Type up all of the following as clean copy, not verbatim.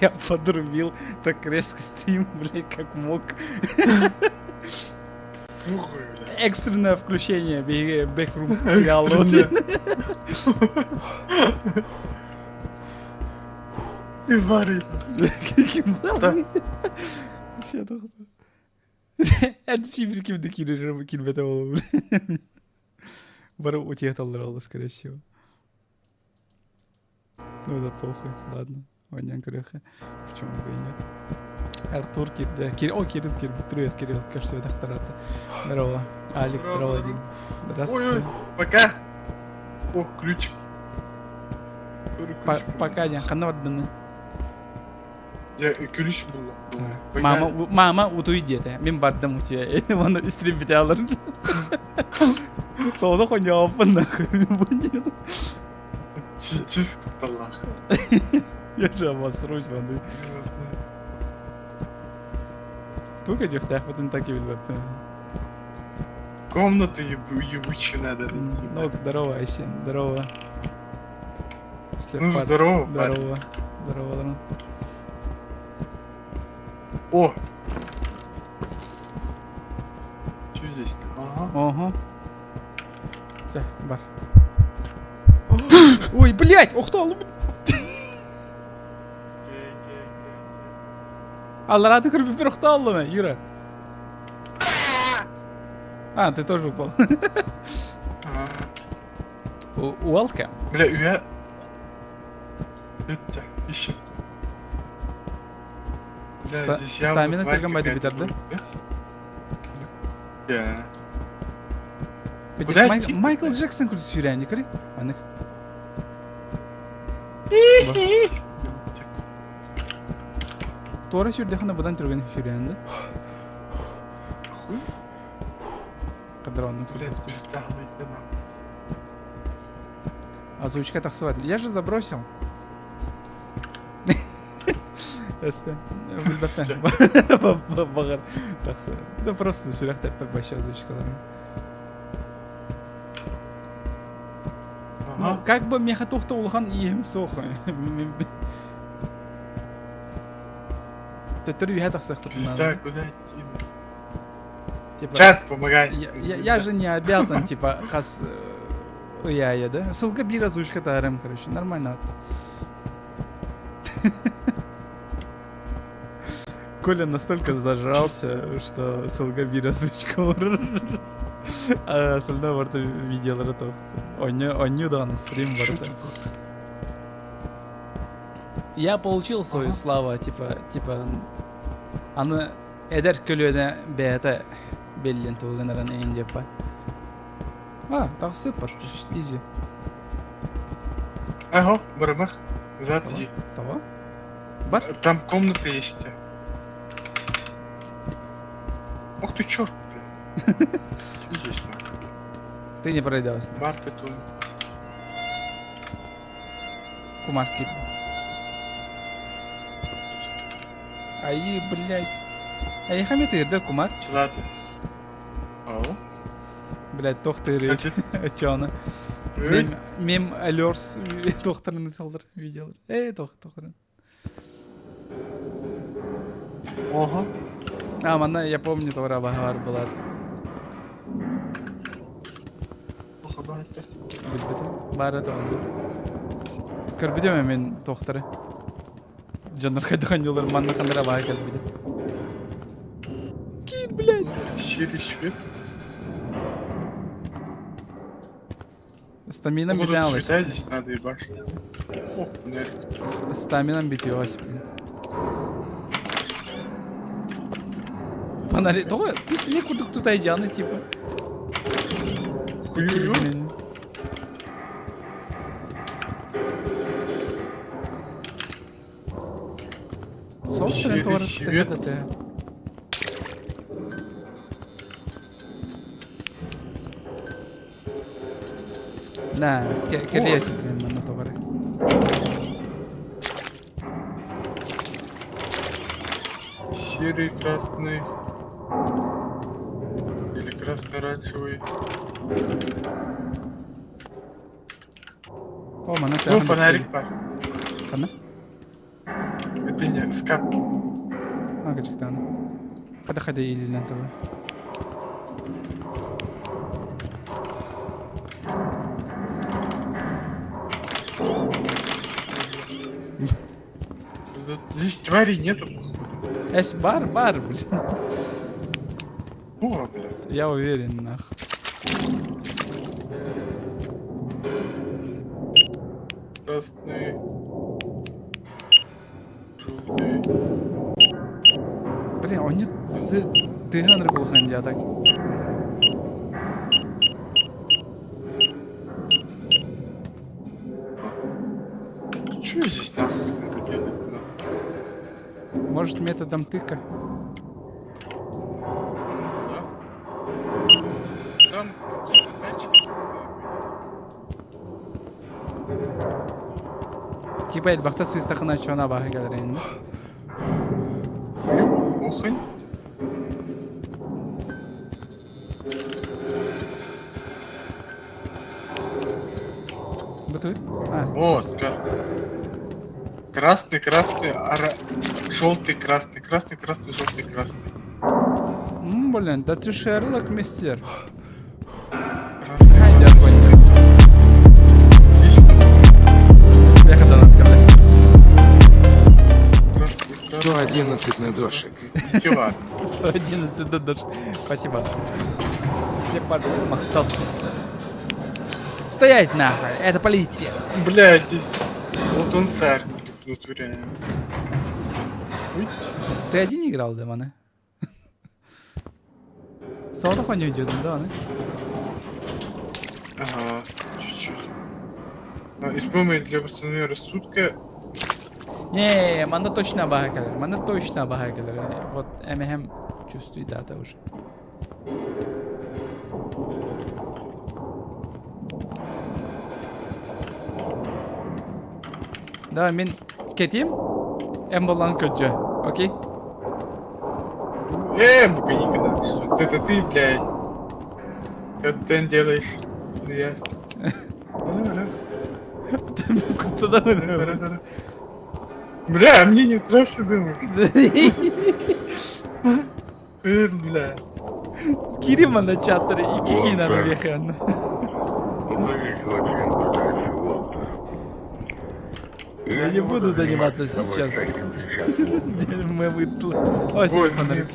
Я подрубил так резко стрим, блядь, как мог. Похуй, бля. Экстренное включение бэкрумских реалити. И варит. Каким Да. был? Вообще тухту. Это сибирь кимді келбете болу. Бару утех толдыралды, скорее всего. Ну да похуй, ладно. Ванян крыха. Почему бы и нет. Артур Кирилл. О, Кирилл. Привет, Кирилл. Кажется, это Ахтарата. Здорово. Алик, здорово, Дим. Здравствуйте. Ой-ой, пока. О, ключик. Пока не ханорданы. Я ключ был. Мама утуйдеті. Мен бардым утуя. Оны стрим бите алыр. Соғды қойны ауыпын нахуй. Мен бұнен. Чиск талах. Я же обосрусь, ванды. Тука дюхтах, вот он так и видел. Комната ебучая надо. Ну, здорово, Айсен. Здорово. Ну, здорово, парень. Здорово. Здорово. О! Что здесь? Ага. Ого. Тя, бар. Ой, блядь! Охтал! Алларады кіріп бір охталды ма, Юра? А, ты тоже упал. Welcome. Бля, я... Это, ищет. Бля, здесь явно Стамина тварь тергомайды какая-то битер, да? будет, да? Бедес Куда идти? Майкл Джексон күрді сүйрәнді кірі? Анық. Тора сүйрді қана бұдан түрген сүйрәнді. Хуй? Қадыр оны Бля, түрді. пизда, блядь, Озвучка тақсыват. Я же забросил. Просто білбәттен. Бағар тақсы. Да просто сүрәқтәп бір башы озвучкаларын. Ну, Ага. как бы меха тухта улхан ием соху. Ты түрі виха тақсық Пизда, куда идти? Типа, Чат, помогай. я же не обязан, типа, хас уяя, да? Ссылка bir озвучка тарым, короче, нормально. Коля настолько зажрался, что ссылка bir озвучка а остальное варта видел ратов. Он да на стрим варта. Я получил свою славу, типа, аны эдер көлөне бета беллен туганаран эйн депа. А, так сыпат. Изи. Ага, барабах. Назад иди. Того? Бар? Там комната есть. Ох ты черт, блин. Что здесь, нахуй? Ты не пройдешь. Бар ты тут. Кумашки. Ай, блядь. Ай, хаметы, да, кумар? Ладно. Ау. Блядь, тохтыры. Чё она? Мем алёрс тохтырын талдыр видеолар. Тохтырын. Ага. А, мана, я помню, товара багар была. Ох, бар это. Билбетим. Бар это он. Көрбүдем мен тохтыры. Жандар кайдаган жолдар манна кандыра бага келбиди. Кир, блядь. Шире. Стамина биталась. Здесь надо ебашить. О, нет. Стамина битилась, блин. Фонари... Того, пистолет кудук тут айджаны, типа. Хуй-ой-ой. Собственно, товар... Щевет. Да, келеси, блин, на товары. Серый, красный. Или красно-оранжевый. О, мана Ну, фонарик, пар. Кана? Ты скап. Ага, çıktı. Hadi iyiliğinden tabii. Здесь тварей нету. Бар, блин. О, бля. Я уверен, нах. Красный. Желтый. Блин, он не тыган рыкулхан я так. Что здесь нахуй делать? Может методом тыка? Да? Там датчики. Кипает бахта сыстахына чона бахы келер енді. Охань. Бутуй? Вот, красный, желтый, красный, красный, красный, желтый, красный. Блин, да ты Шерлок, мистер. Красный. Haydi yap oyunu. Я когда надо. Красный, 111 на дошек. Чего? 111 додож. Спасибо. Слепак махтал. Стоять нахуй, это полиция. Блядь, здесь. Вот он царь. Тут реально. Ты один играл, да, маны? Солда хуйню идет, да, маны? Ага, чуть-чуть. Исполнение для восстановления рассудка. Не, мана точно баха келер. Мана точно баха келер. Вот hem чувствую дата уже. Да, мен кетейін. Болған көтжі. Окей? Бука никогда. Что? Это ты, блядь. Контент делаешь. Ну я. Ты куда вы? Бля, мне не страшно думать. Бля. Кирима на чатере и Кикина на вехан. Я не буду заниматься сейчас. Мы вытлы. О, синий фонарик.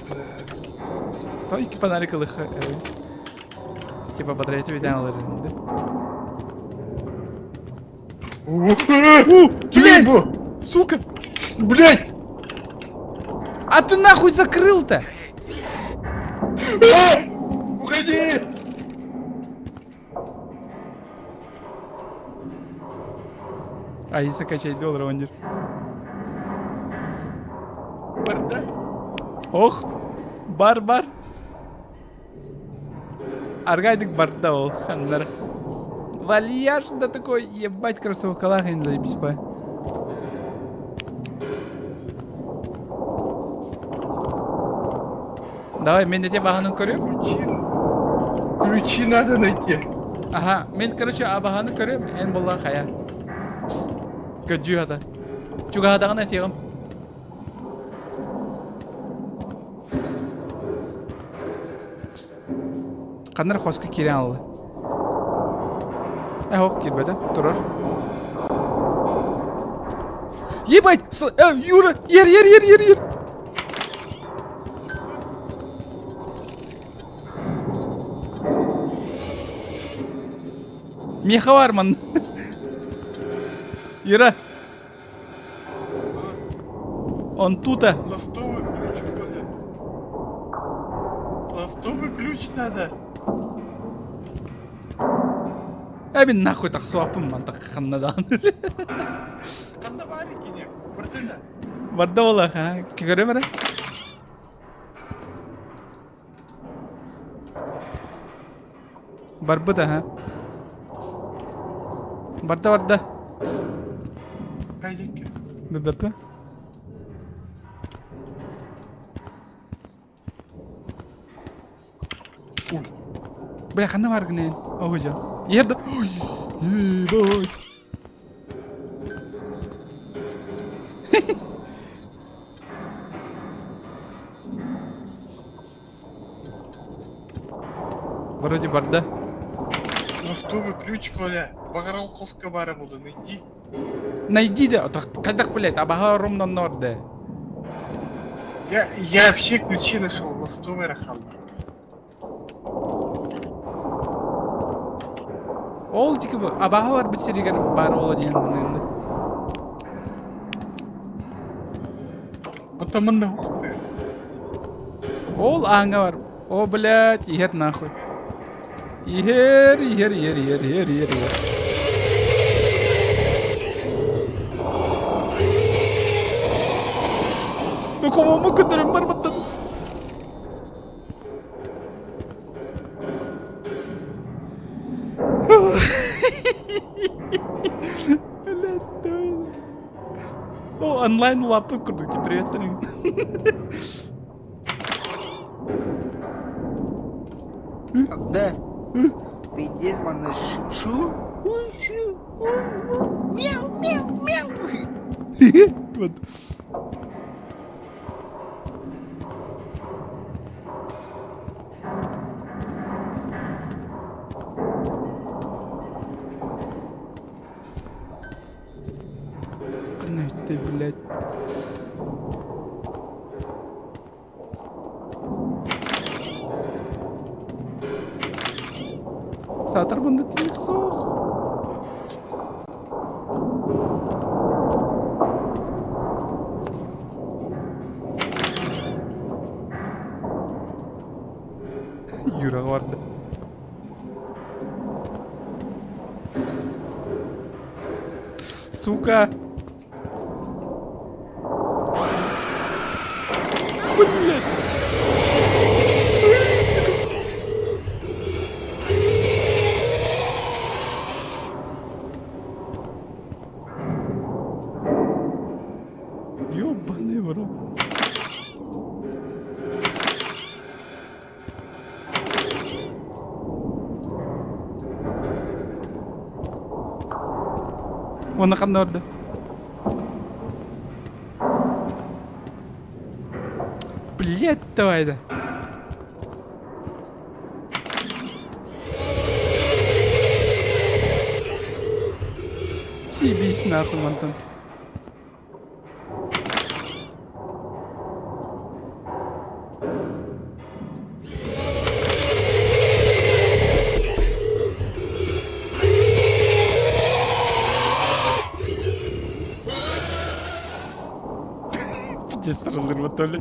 Только фонарик лыха. Типа батарея видал, да? Блядь! Сука! Блядь! А ты нахуй закрыл-то? Уходи! А если качать $1, Вандер? Барда? Ох! Бар. Аргайдик барда ол, хандар. Вальяж да такой, ебать, кроссовок калахин заебись по. Давай, мен тебе багану көрем. Ключи надо найти. Ага, мен, короче, абағаны көрем, эн болла қая. Көджу хата. Чуга хатағын айтығым. Қандар қосқы керен алды. Хоқ, кербеді, тұрар. Ебать! Юра! Ер! Меха var man. Юра. Он тута. Ластовый ключ, блядь. Ластовый ключ надо. Әбін нахуй тақсуаппын ман таққаннадан. Там на варике нет. Бартында. Барда ола, ха? Көрем әрі? Бар бұда, ха? Барда. Кайденьки. Бөбөпі? Бля, қанда бар гінен? Ой, жа. Ерді. Ой, вроде бар, да? Мостовый ключ, Коля. Багарал коска бара буду, найди. Найди, да. Кадак, блядь, абага ровно норде. Я вообще ключи нашел, мостовый рахал. Ол тики bu. Абага бар битсеригер бар ола дегенден енді. Отамында уқты. Ол аңа бар. О, блядь, ихер нахуй. Ихер. Ну, кому мы кудрим барбаттан? Блядь, давай. О, онлайн лапы курдук, тебе привет, Тарин. Да. Пиздец, мана шу. Мяу, мяу, мяу. Вот. Кандай ты, блядь. Сатар бында тиек соқ. Юраға барды. Сука! Блядь! Ёбаный в рот. Оны қандай орды? Блядь, давай да. Съебись нахуй, Антон. Пиздец, сырылыр ма то ли?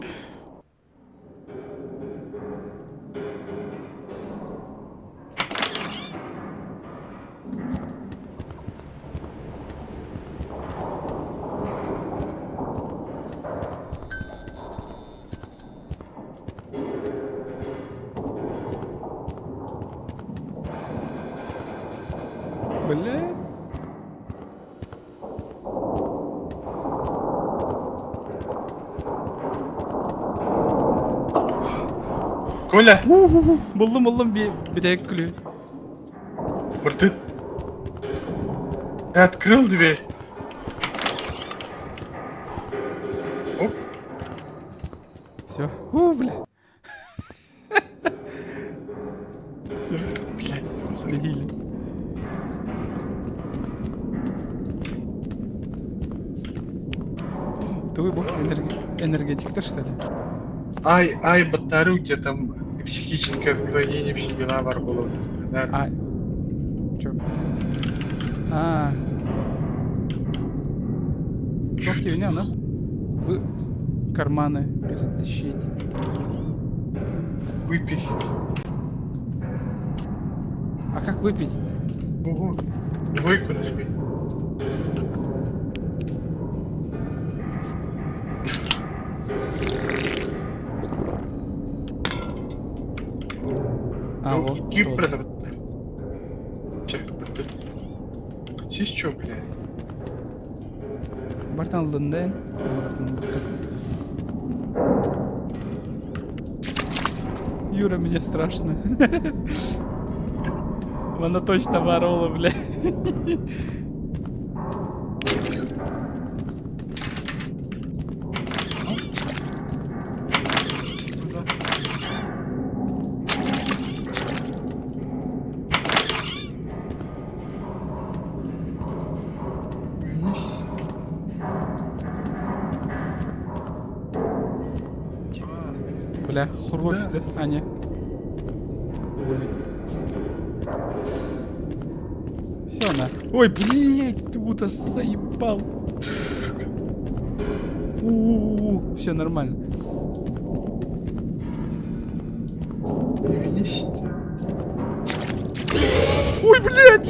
Блядь. Коля, Buldum bir tek kulü. братан. Я открыл дверь. Оп. Все. Бля. Все. Блядь. Легили. Твой бог энергетик-то что ли? Ай, батарея, у тебя там психическое отклонение, все дела было. Да. А. Чё? А. Что херня, да? Вы карманы перетащить. Выпей. А как выпить? Ого. Двойку нажми. А, вот. Иди, вот. братан. Здесь чё, блядь? Бартан Лондон. Юра, мне страшно. Она точно ворола, бля. Бля, хрущ, Да. да? А, не. Все, на. Ой, блядь, тут заебал. Все нормально. Не видишь? Ой, блядь,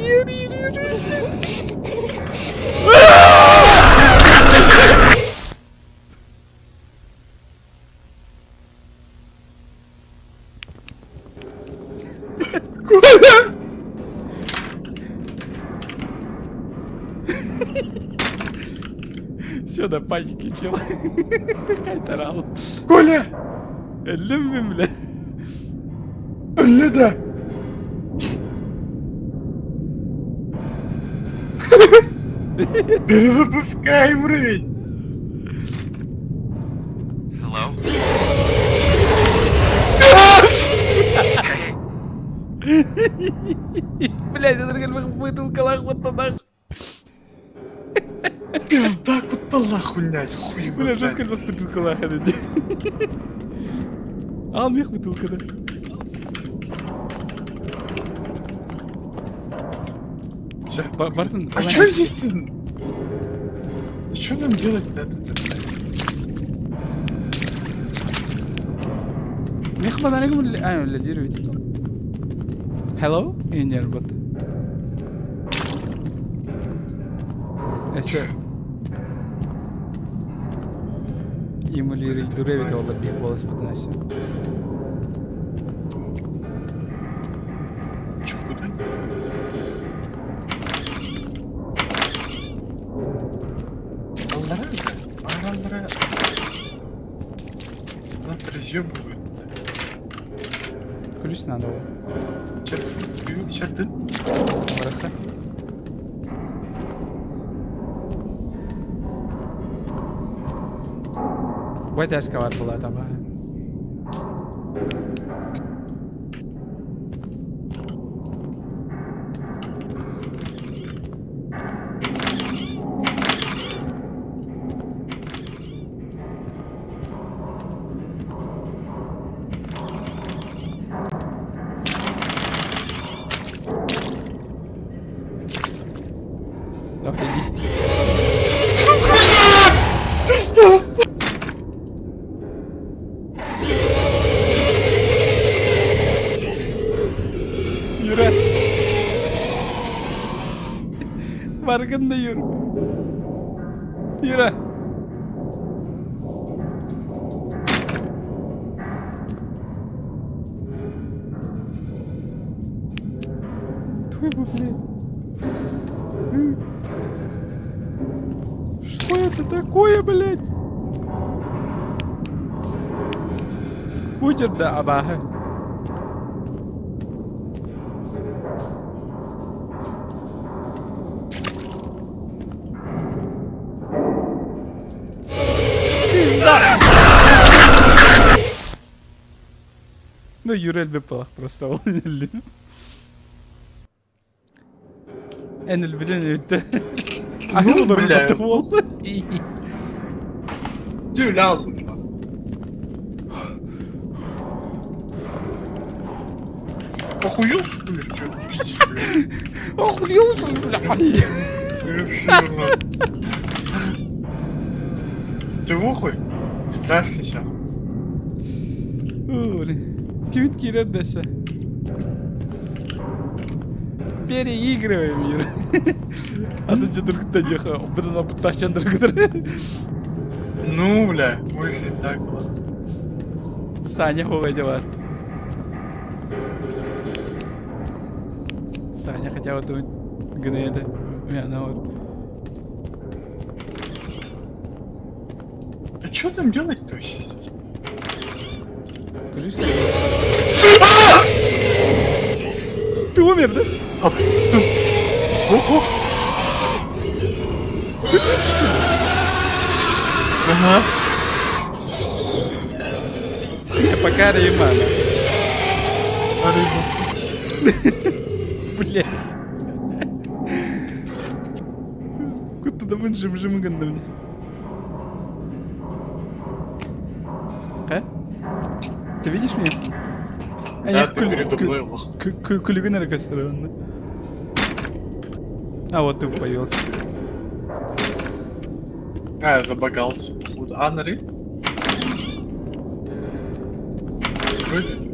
Все, на панике, чел. Кайтарал. Коля! Любим, бля. Леда! Перезапускай, блядь! Hello? Блядь, это как бутылка вот нахуй. Пизда, куда хуйнять, хуй его Бля, знает. жестко как бутылка лаха. Алмех бутылка, да. Всё. Бартон, А чё здесь-то? Что нам делать надо? Мех баданегum вلا дирвит. Hello? Инер бот. Эше. Имулири дуревит олар бик голос бутнасы. Чё, куда? Аллара. Нас разъёбывают. Ключ надо. Сейчас ты. Браха. Buat excavar pula tambah. Dah jadi. Yürü. Farkında yürü. Yürü. Твой бы, блядь. Что это такое, блядь? Бутер да абаха. Пизда! Ну, Юрель выпал просто он. En البداية bitti. Ayılır бля. batı oldu. Дюля алdım. Охуел, что ли? Чё ты пиздишь, блядь? Охуел, что ли, блядь? Ты в ухуй? Страшно сейчас. Кивит Кирер десе. Переигрываем, Юра. А ты что друг то дёха? Буду обтащен друг друга. Ну, бля, больше не так было. Саня ховайди var. Саня хотя вот тут гнеда. Мяна вот. А что там делать-то вообще? Крышка. Ты умер, да? Ого! Ты тут что ли? Ага. Пока Реймана. Блять. Куда да вон жим гандам. А? видишь меня? А Да, я ты передо мной лох. кулиган реконструированный. А вот ты появился. А, я забагался, походу. А, нари? Вроде.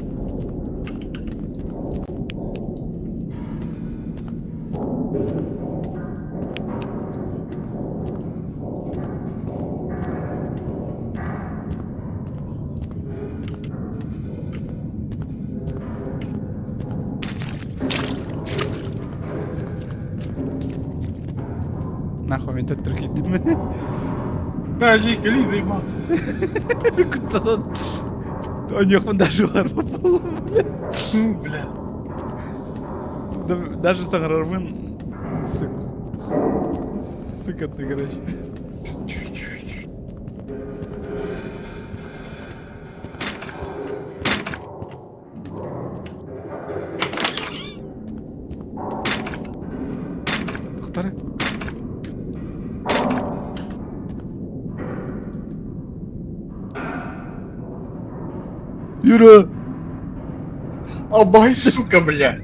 Нахуй мен тәттір кейді ме? Подожди, гали, заебал. Куда-то... У них вон даже бар по полу, блядь. Ну, бля. Даже саңырармын... Сыкатный, короче. Тихо, тихо, тихо. Тоқтары. Юра! Абай, сука, бля.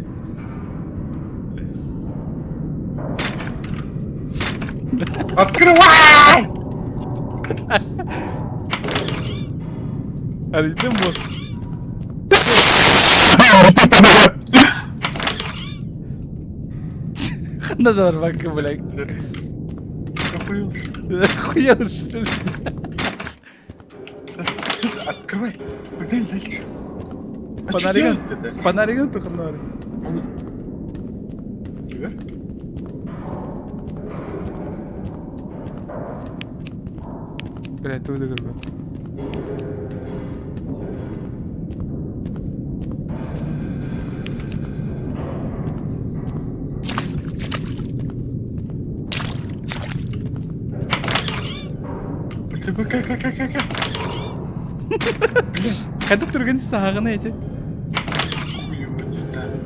Открывай! Аридем вот. Надо барбака, блядь. Охуел. Охуел, что ли? Открывай. Погнали дальше. А чё Фонариган, делать-то дальше? фонариган туханнары. Тебя? Блядь, ты выдыграл. Как? Блин, Қайтып тұрған сағына ете. хуево, не знаю.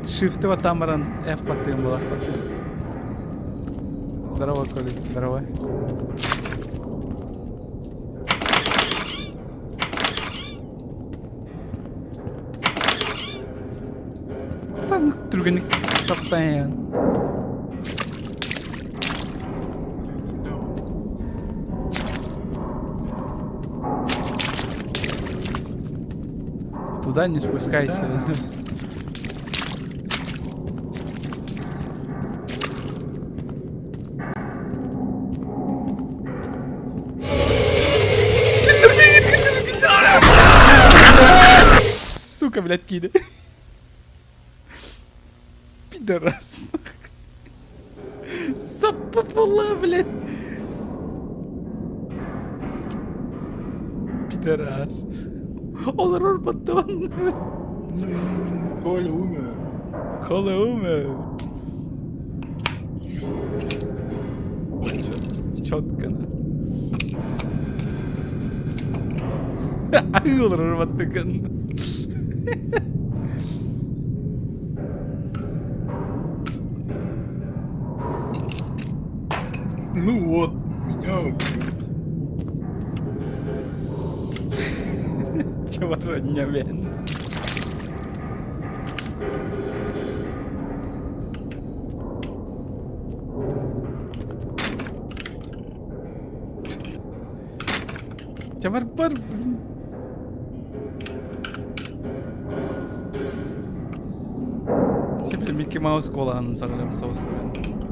Шифты вот там ран, F потым была, потым. Здорово, Коля, здорово. Там тұрған саптайын. Туда не спускайся. Сука, блядь, кида. Пидорас. Запопала, блядь. Пидорас. Он рор-батон. Коля умер. Коля умер. Четко, на. Ай, он рор-батон. Ну вот, меня убили. Чего родня, блин? Чавар-бар, блин. Все, блин, Микки Маус кола анын сағырым соусы.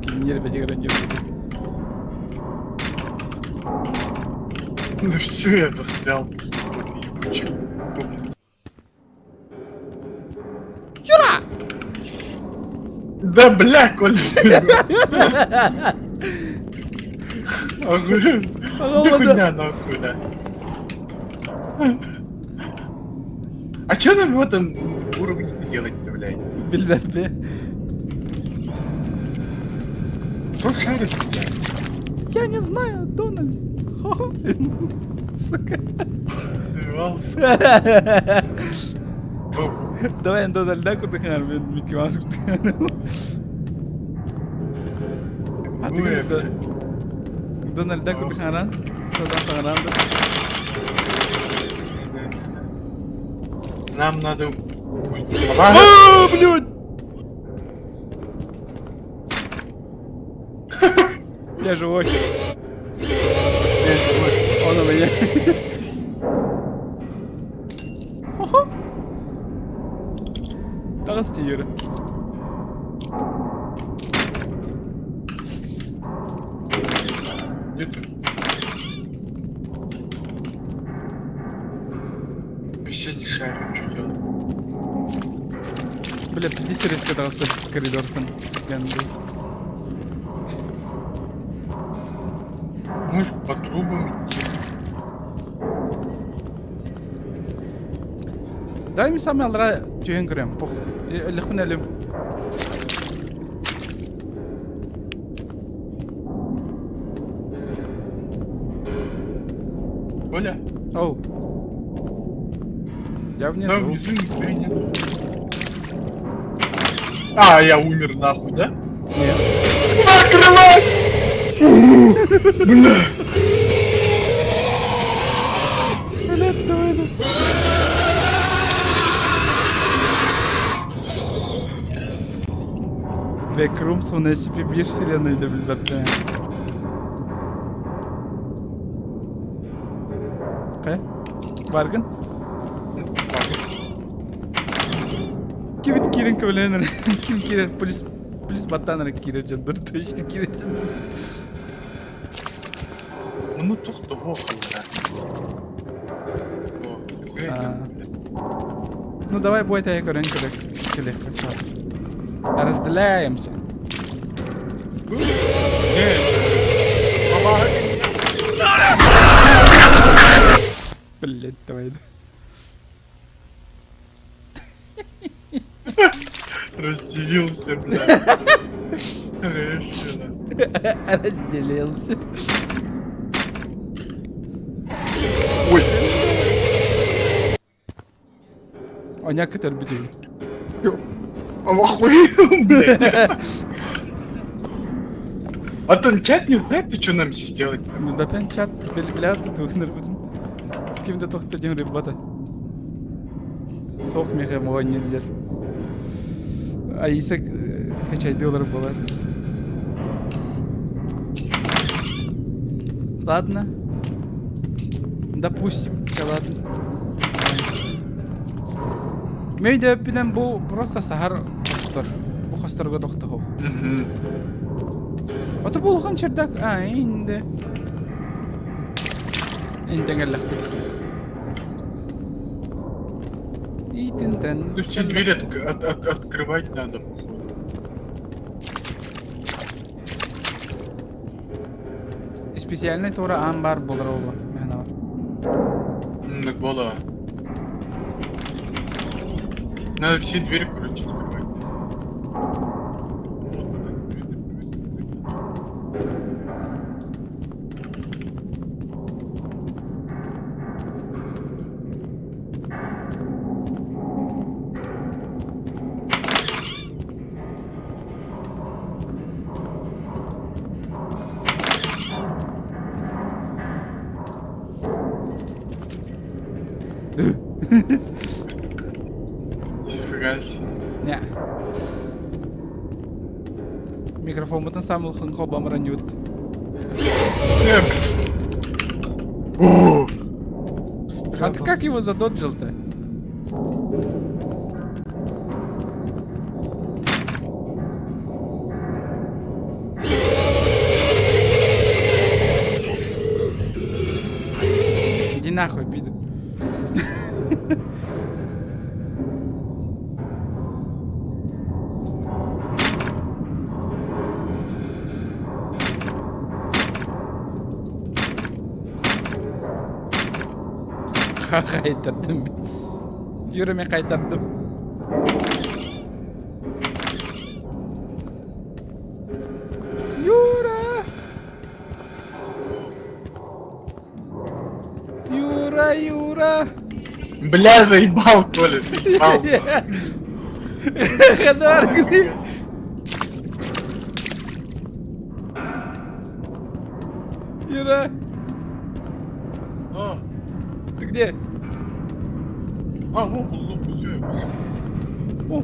Кейінер бәте көрінген. Ну все, я застрял. Ебучий. Юра! Да бля, Коля. А говорю, иди хуйня нахуй, да. А чё нам в этом уровне делать-то, блядь? Бельбе. Кто шарит, блядь? Я не знаю, Дональд. Ха-ха. Сука. Сбивался. Давай Дональда куртыханар, мен Микки Маус куртыханар. А ты Ой, говоришь, Дональда куртыханар? Содан саңыранды. Нам надо... Ааа, блядь! Я живой. Он у меня. Тағыз тегері. Где ты? Вообще не шарю, что делать. Бля, приди сережка тағысы коридордан. Можешь по трубам идти. Давай мен сам алдыра түйен көрем. Пух. Лихмін әлім. Оля? Оу. Я внизу. Да, внизу никого нет. А, я умер нахуй, да? Нет. Открывай! Бля! Блядь, давай, да. Бэкрум сонна себе бир вселенной да билбепте. Кай? Баргын? Ким кирен көленер? Ким кирер? Полис баттаныр кирер жандыр, точно кирер жандыр. Ну тоқты охуй, да. Ну давай бой тая көрен керек. Келек касар. Разделяемся. Блять, давай. Разделился, блядь. Решила. Разделился. Ой. Оня который бедил. Охуел, блядь. А там чат не знает, ты что нам сейчас сделать? Бапен чат белгілер тұтуғыныр бұдың. Кімді тоқты дем рыбата. Соқ меқе мұған нелер. Айсы качайды олар болады. Ладно. Допустим, ладно. Мейді өппінен бұл просто сахар қостыр. Бұл қостырға тоқты хоқ. Отыр болған чердак. Инде. Инден әлләқ бит. Итінден. Ну все двери открывать надо, походу. Специальный тура амбар болар олы. Мәна бар. Так было. Надо все двери, короче, открывать. Испугался. Не. Микрофон бұтын самылқын қолбамыран ют. А ты как его задоджил-то? Иди нахуй, пидор. Qaytardım. Yürüme qaytardım. Юра! Юра! Бля, заебал, Коля, заебал. Хадаргни! Юра! Где? А, во, ну, все. О.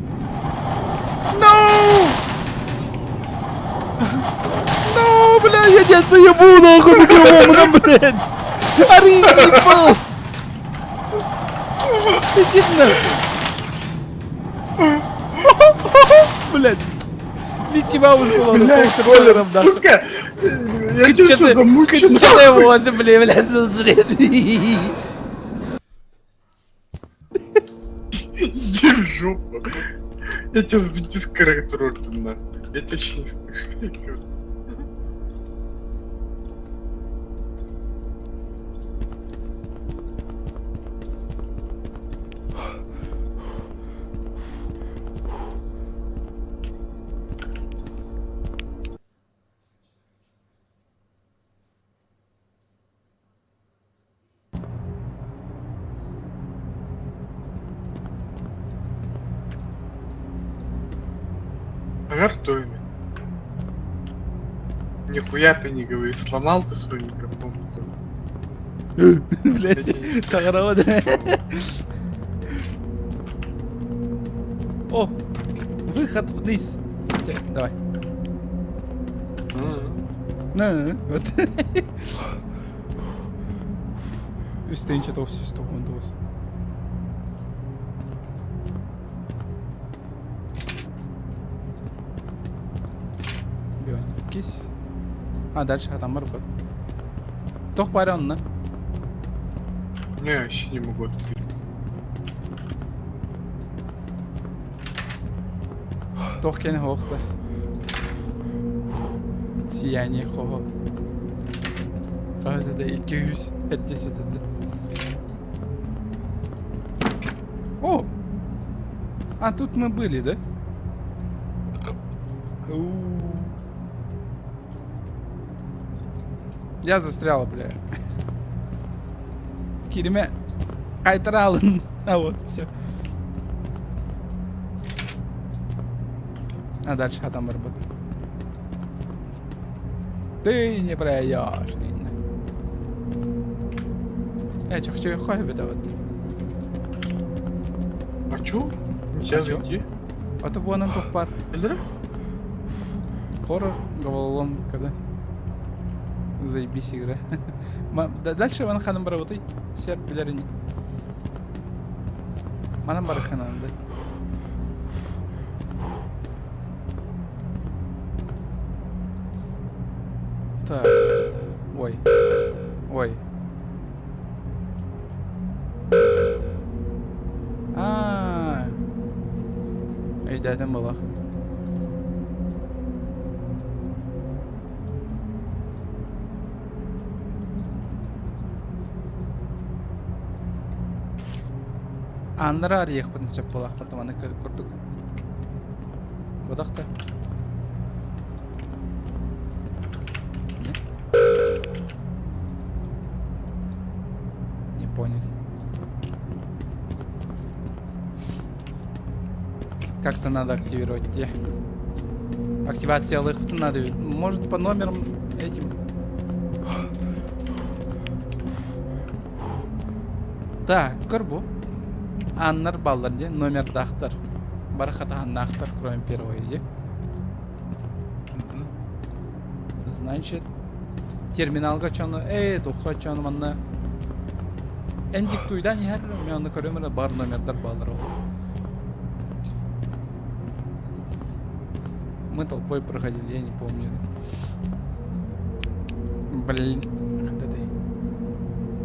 No! No, бля, я тебя заебу нахуй микрофоном, блядь! Ори, типа! Иди нахуй! Блядь! Микки Маус была на спойлером, нахуй! Сука! Я тебя что, замучил? Что-то его, блядь, зазрели! Иди в жопу. Я тебя сбить из корректора, нахуй. Я тебя еще не слышу. Гартуй. Нихуя ты не говоришь, сломал ты свой микрофон. Блядь, с огорода. О, выход вниз. Давай. Ну, вот. Üstteyince de ofis toplantı olsun. Кись. А, дальше там бар. Тох бары онна. Не, я вообще не могу открыть. Тох кене хоохта. Сияние хого. Кажется, 250 dedi. О! А тут мы были, да? Я застрял, бля. Кириме кайтара алın. А вот, все. А дальше адам работает. Ты не проедешь, Линна. Что хуй это вот. А чё? Нельзя А чё? зайти? А то вон он тух пар. Эльдра? Хоррор, головоломка, да? Заебись игра. Дальше ван ханым работай. Серп билерини. Манам бары ханан, да? Так. Ой. Ой. Öydədim balaq. Аннары арыйық бұтын сөп балақ. Бұтым аны көрдік. Бұдақ та. Не понял. Как-то надо активировать те. Активация лыхта надо. Может по номерам этим. Так, горбу. Аннар баллар, где номер дахтар. Бархата нахтар, кроме первого, где? Значит, терминалга чону, тухо чону манна. Эндик туйдан яр, мен аны көрөмөр бар номердар баллар. Мы толпой проходили, я не помню. Блин.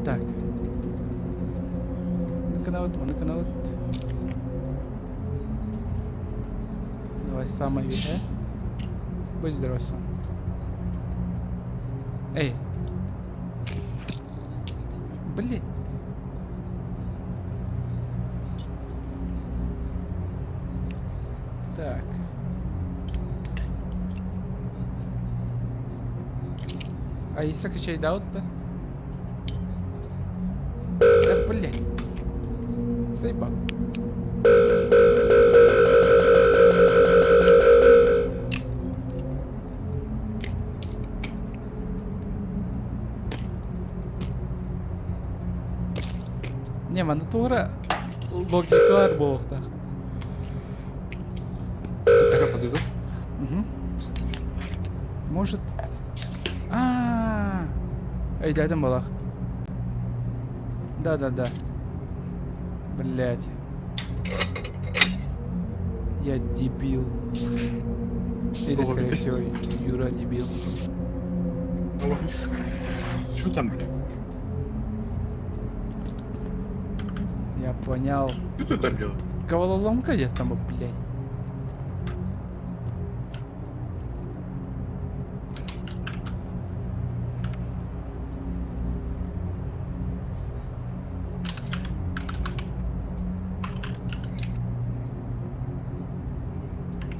Так. Ну-ка на вот. Давай самое вихе. Будь здоров, сон. Эй. Блин. Так. А если качай даут-то? Да блядь. Заебал. Не, мана тура логикалар болуқта. Сейчас подойду. Может... Эй, дядя балах. Да. Блять. Я дебил. Или, скорее всего, Юра дебил. Что там, блядь? Я понял. Что ты там делаешь? Ковалоломка где-то там, блядь.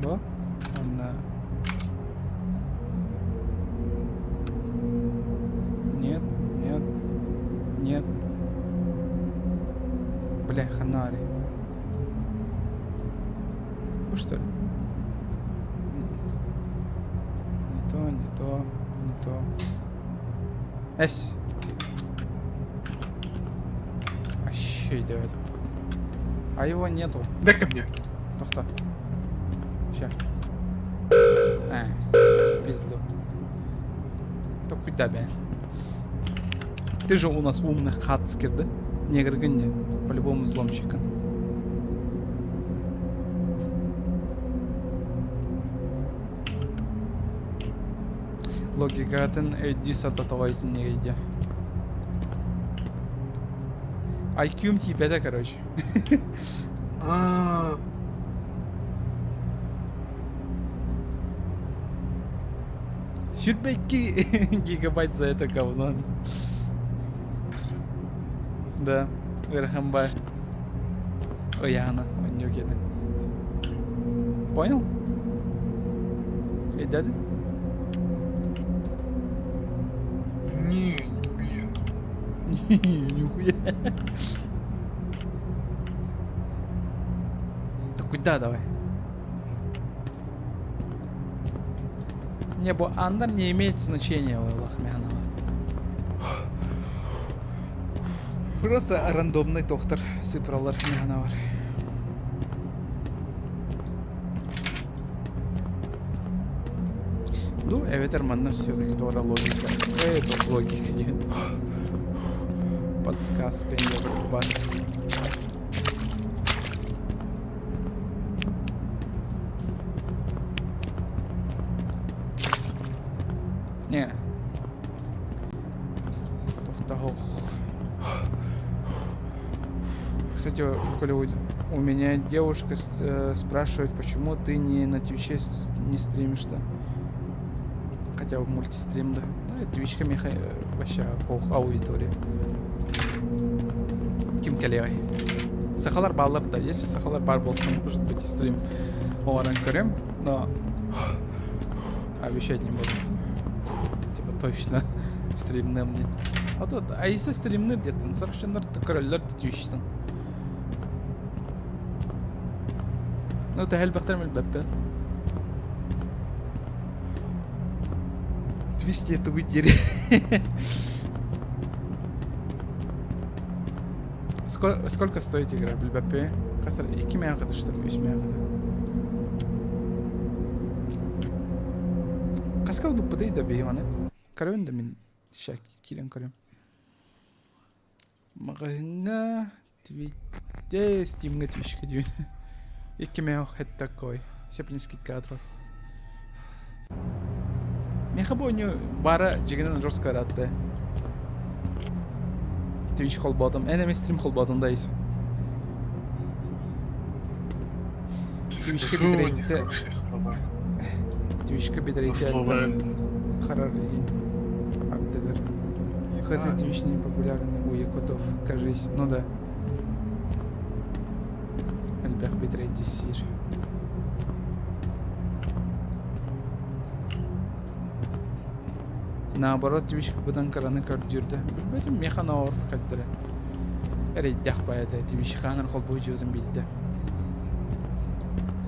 Да? Она... Нет. Бля, ханари. Вы что ли? Не то. Эсь! А щей давай. А его нету. Дай-ка мне. Тохта. Ща. Пизду. То куда, бля? Ты же у нас умный хацкер, да? Негр гынне. По-любому взломщика. Логикатын өйді сататалайтын негейде. IQ'm типеді, короче. Сюрбекки гигабайт за это говно. Да, Верхамбай. Ояна, он не укеды. Понял? Эй, дядя? Не, Нихуя. Так куда давай? Небо Андер не имеет значения, Лахмянова. Просто рандомный доктор Сыпралар Мянавар. Ну, evet Арманна все-таки тоже логика. Это логика, нет. Подсказка не вырубать. Не. Кстати, коли у меня девушка спрашивает, почему ты не на Твиче не стримишь-то? Хотя бы мультистрим, да. Да, Твичка мне вообще ох аудитория. Ким Калевай. Сахалар баллар, да. Если Сахалар бар был, то может быть стрим. Оран Корем, но обещать не буду. Типа точно стримным нет. А тут, а если стримным где-то, ну совершенно королер Твичтан. Ну ты бахтер من الباب. Твич это уйдери. Сколько стоит игра в ЛБП? Касар, и кем я что ли, весь меня Каскал бы подей да бейманы. Карен да мин шак килен карен. Магазина Твичте стимга Твичка дюн. И кем я такой. Сеплинский кадр. Мехабоню бара жигенен жорстко аратты. Twitch холботом, энеми стрим холботондайыз. Twitch'ке битрейте. Twitch'ке битрейте. Харар лин. Абдегар. Хз Twitch не популярный у якутов, кажись. Ну да. Альбах битрейте сир. Наоборот, Twitch бұдан қараны көрді жүрді. Білмедім, механа орды қаддыры. Рейддях баяды, Twitch қаныр қол бұй жүзін білді.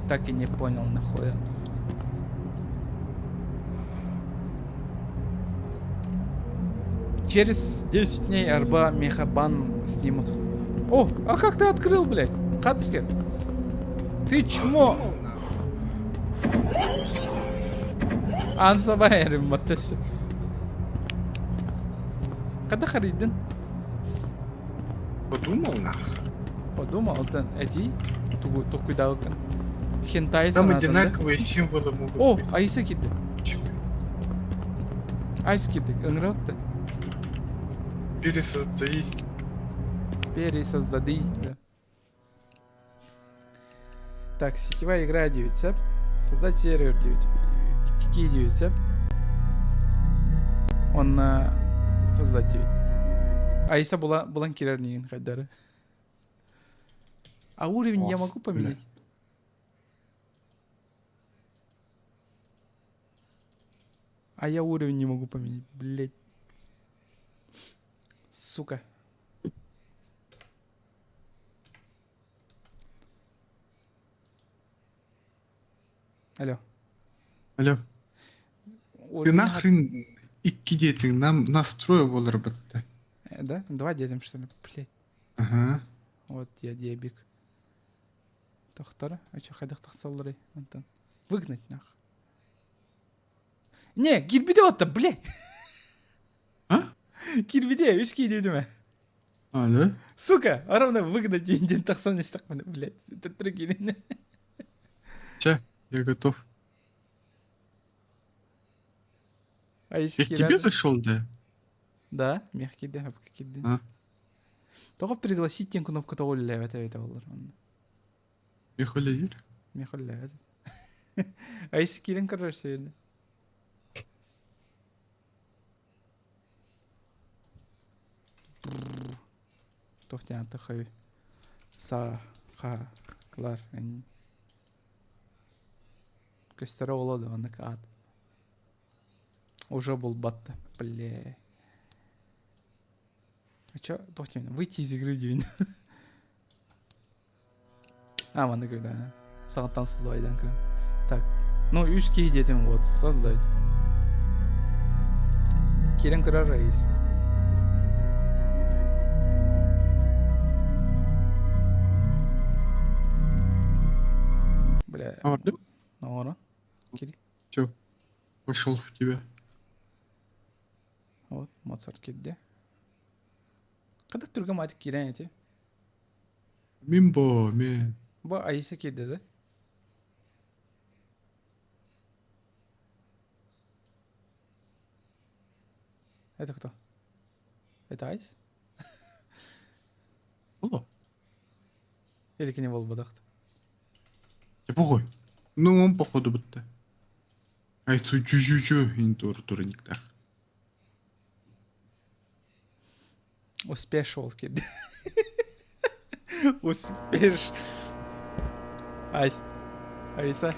Так и не понял, нахуя. Через 10 дней арба мехабан снимут. О, а как ты открыл, блядь? Хацкер. Ты чмо. Ансабайрим, матеш. Когда харидин? Подумал, нах. Подумал, ты эти? Только далеко. Хентай Там санатында. одинаковые символы могут О, быть. айса кидді. Айса кидді, ыңыратты. Пересоздай. Пересоздади. Да. Так, сетевая игра 9 цеп. Создать сервер 9. Какие 9 цеп? Он на создать 9. Айса булан кирер неген хайдары. А уровень я могу поменять? А я уровень не могу поменять, блять. Сука. Алло. Алло. Ты нахрен икки детің настрой болар бітті. Да? 2 детям, что ли? Блять. Ага. Вот я дебик. Тохтара? А чё, хайдах тахсаллары? Антон. Выгнать нах. Не, кирбиде отта, блять. А? Кирбиде, үшки дедіме. Алло. Сука, аравна выгнать денден тахсан ештақ мені, блять. Это трекелин. Ча, я готов. А если Я к тебе зашел, да? Да, мягкий, да, какие-то. А? Только пригласить тем кнопку того левая, это олар. Я холер. Мехолляет. А если килин короче сегодня? Тофтян тахай. Лар. Костера улада, он ад. Уже был батта, бля. А чё, тофтян, выйти из игры день. А, мана когда. Сағаттан создавайдан кірім. Так, ну 3 кей детім вот, создать. Керем кірар рейс. Бля. А, да? Ну, Кири. Чё? Пошел в тебя. Вот, Моцарт кидде. Когда түрге матик кирен ети? Мимбо, мен. Ба Аиса кидде, да? Это кто? Это Айс? Алло. Или к нему бадахт? Да похуй. Ну, он походу бітті. Айсу чу-чу-чу, ин тур никта. Успешил кидде. Успеш. Айса.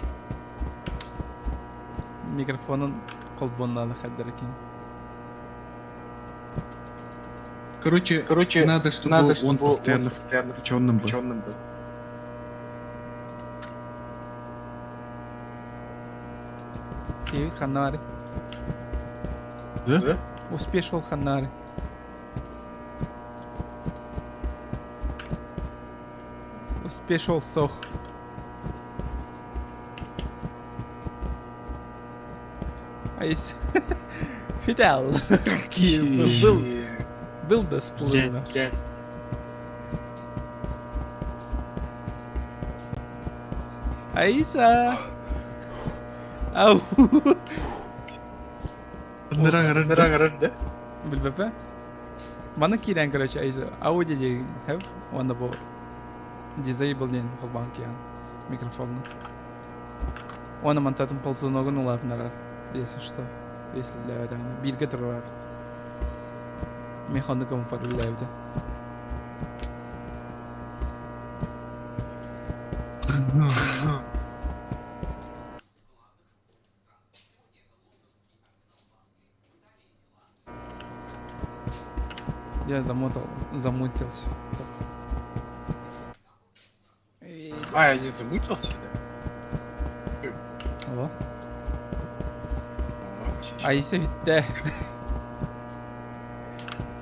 Микрофонын колбоннан хаддар экен. Короче, надо, чтобы он постоянно включенным был. Киевит Ханари. Да? Успешил Ханари. Успешил Сох. Айс. Фидел. Был да сплына. Айса. Ау. Ныраңырыр, да? Билбепе. Мана кирен, короче, Айса. Ауди деген хеп. Оны бұл disable ден қолбан киян. Микрофонны. Оны монтатын ползуногын улатынарар. Если что. Если ләвәді. Бирге тұрар. Механны кому пару ләвәді. Я замутился. Так. А, я не замутился? О. Айса битті.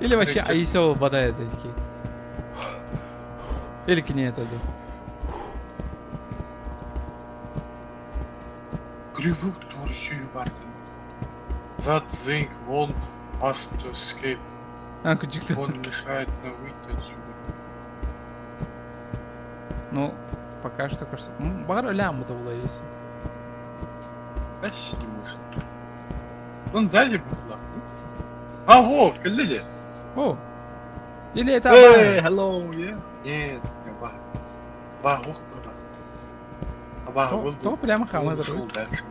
Или вообще Айса ол бада еді. Или к ней это, да. Грибок торчу барды. That thing won't us to escape. А, кучик-то. Он мешает нам выйти отсюда. Ну, пока что, кажется. Бар ляму-то влазится. Почти можно. Он сзади был. А, во, коллеги. О! Или это Эй, Аба? hello, yeah. Нет, не Аба. Аба, ух, туда. Аба, То- то прямо хамы ушел забыл. дальше.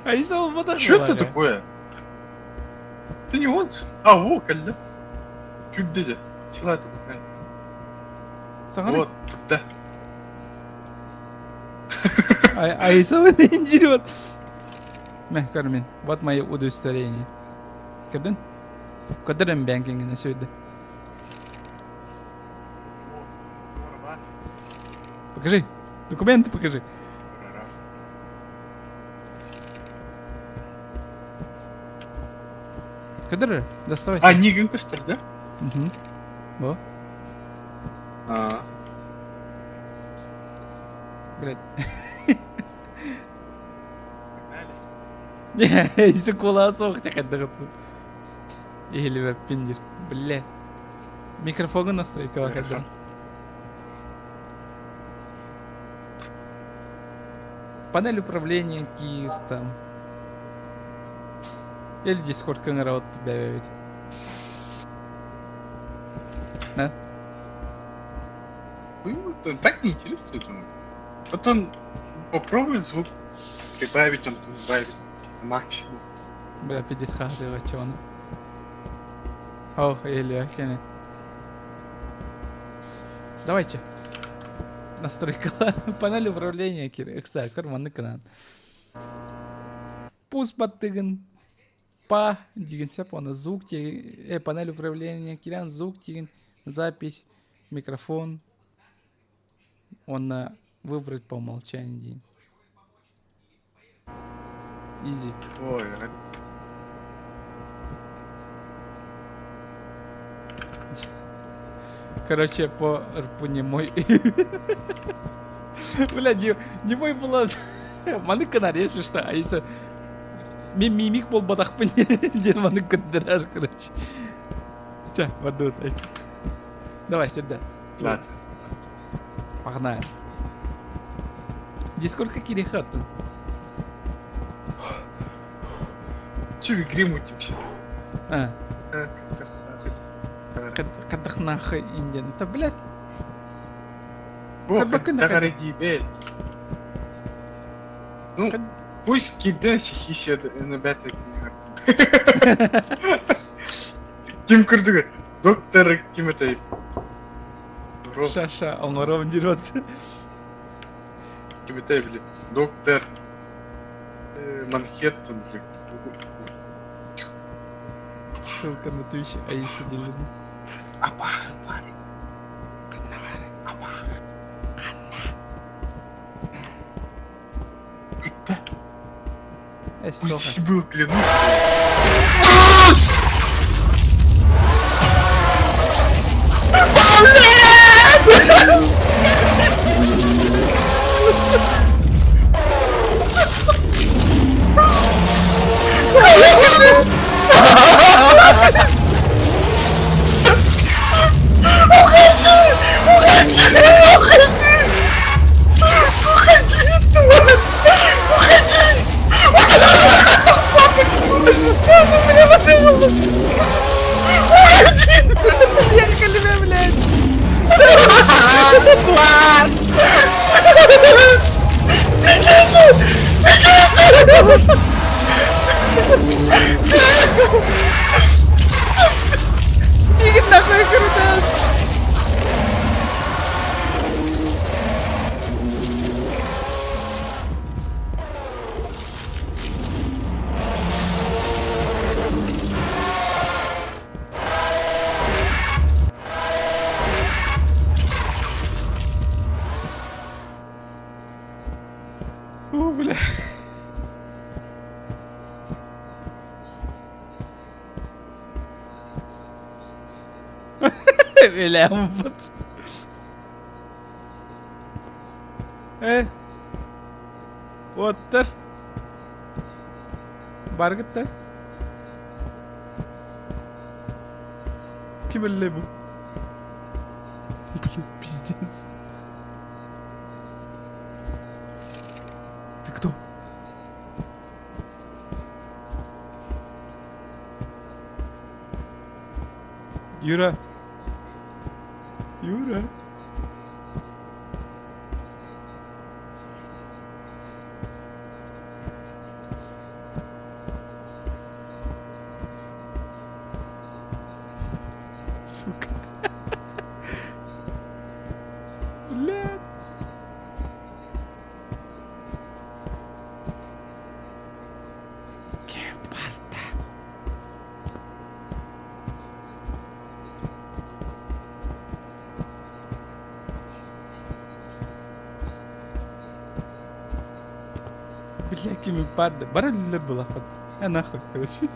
А если он вот так Что это говорит? такое? Ты не он? А, во, коллега. Чуть дядя. Сила это какая. Сагары? Вот, да. А если он не дерет? Мeh, Кармин, вот мои удостоверения. Кабден? Кадрем бэнкинг на сегодня. Покажи. Документы покажи. Кадры, доставайся. А, Ниган Костер, да? Угу. Во. А, Блять. погнали. Не, если кула сохтя ходят. Или веб пиндер. Бля. Микрофон настройка ходят. Панель управления, Кир там. Или Discord канал от тебя ведь. Да? Ну, это так неинтересно, я думаю. Вот он попробует звук прибавить, он там добавит на максимум. Бля, 50 хаты, чё она? Ох, или ахене. Давайте. Настройка. Панель управления, Кир. Кстати, карманный канал. Пусть баттыгын. Па, деген сяп, она звук tegen, панель управления, Кирян, звук tegen, запись, микрофон. Он выбрать по умолчанию день. Изи. Ой, Короче, по РП не мой. Бля, не мой было. Маны канар, если что. А если... Мимик бол бадах пыне. Ден маны канар, короче. Ча, воду так. Давай, сюда. ладно. Погнали. Дискорд какие хаты? Че в игре мутимся? А, Так, кадах нахуй индиан. Это, блядь, О, Как бы дороги, блядь. Ну, Кад- пусть кидайся хиси на бета Ким кырдыгы, доктор ким это? Шаша, он ровно дерет. Ким это, блядь? Доктор Манхэттен, блядь. Ссылка на Twitch, а если делили. Апа, Соха. пусть был клянусь. Ехали, блядь! Бегит нахуй, круто! О, бля. Öyle ama bot. Otur. Бар git de. Kim öyle bu? Пиздец. Ты кто? Юра. Юра. Сука. Блядь. Гепарда. Бля, гепарда. Бара лилер была хоть. Нахуй, короче.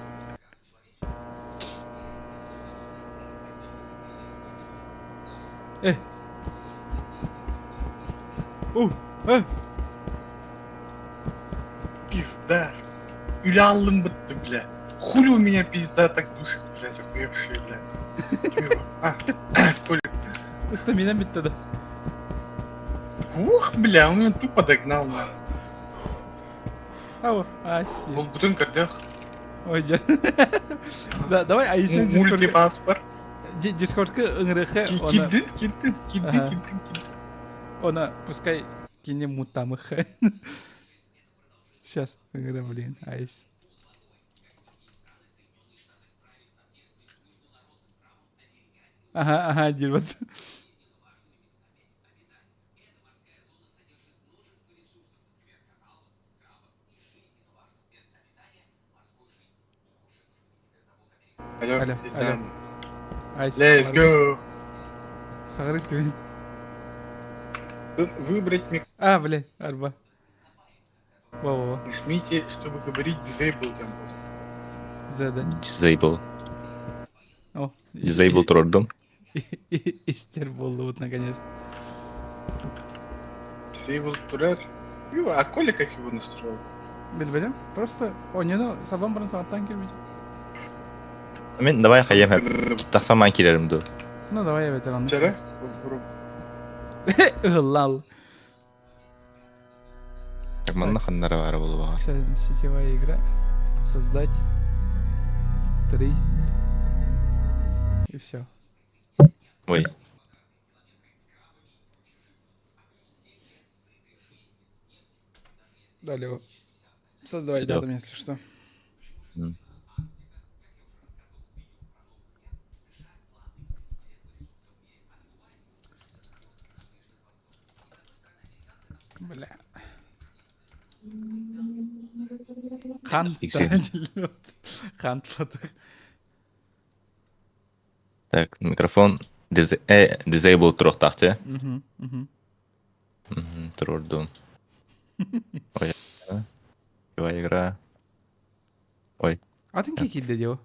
О, Пизда. Юлялым бытты, бля. Хули у меня пизда так душит, блядь, охуевший, блядь. Чего? Коля. стамина битті да. Ух, бля, он меня тупо догнал, нахуй. Ау, Ол бүтін кірдіқ. Ой, жар. Да, давай, айысын Мультипаспорт. Дискордқа ыңырықы, Килдин. она, пускай кине мутамықы. Сейчас, ыңыры, блин, айыс. Ага, дербат. Алло. Айыс. Let's go. Сағыры төмен. Выбрать микрофон. Блин, арба. Во-во-во. Нажмите, чтобы говорить disable там. Зада. Disable. О. Disable тұрдым. Истер болды вот наконец-то. Disable турар. А Коля как его настроил? Білбедім? Просто ойнені сабан бұрын сағаттан келбейді. Мен давай қайым тақсаман келерім ду. Ну давай я ветеран. Вчера? Лал. Так манна ханнара бары болу баға. Сейчас сетевая игра. Создать. 3. И все. Ой, Далее. Создавай Да. рядом, если что. М. Бля. Қан Фиксируем. Қан фото. так, микрофон disable тұрықтақ те. Тұрдым. Ой, сетевая игра. Ой, А ты какие делал?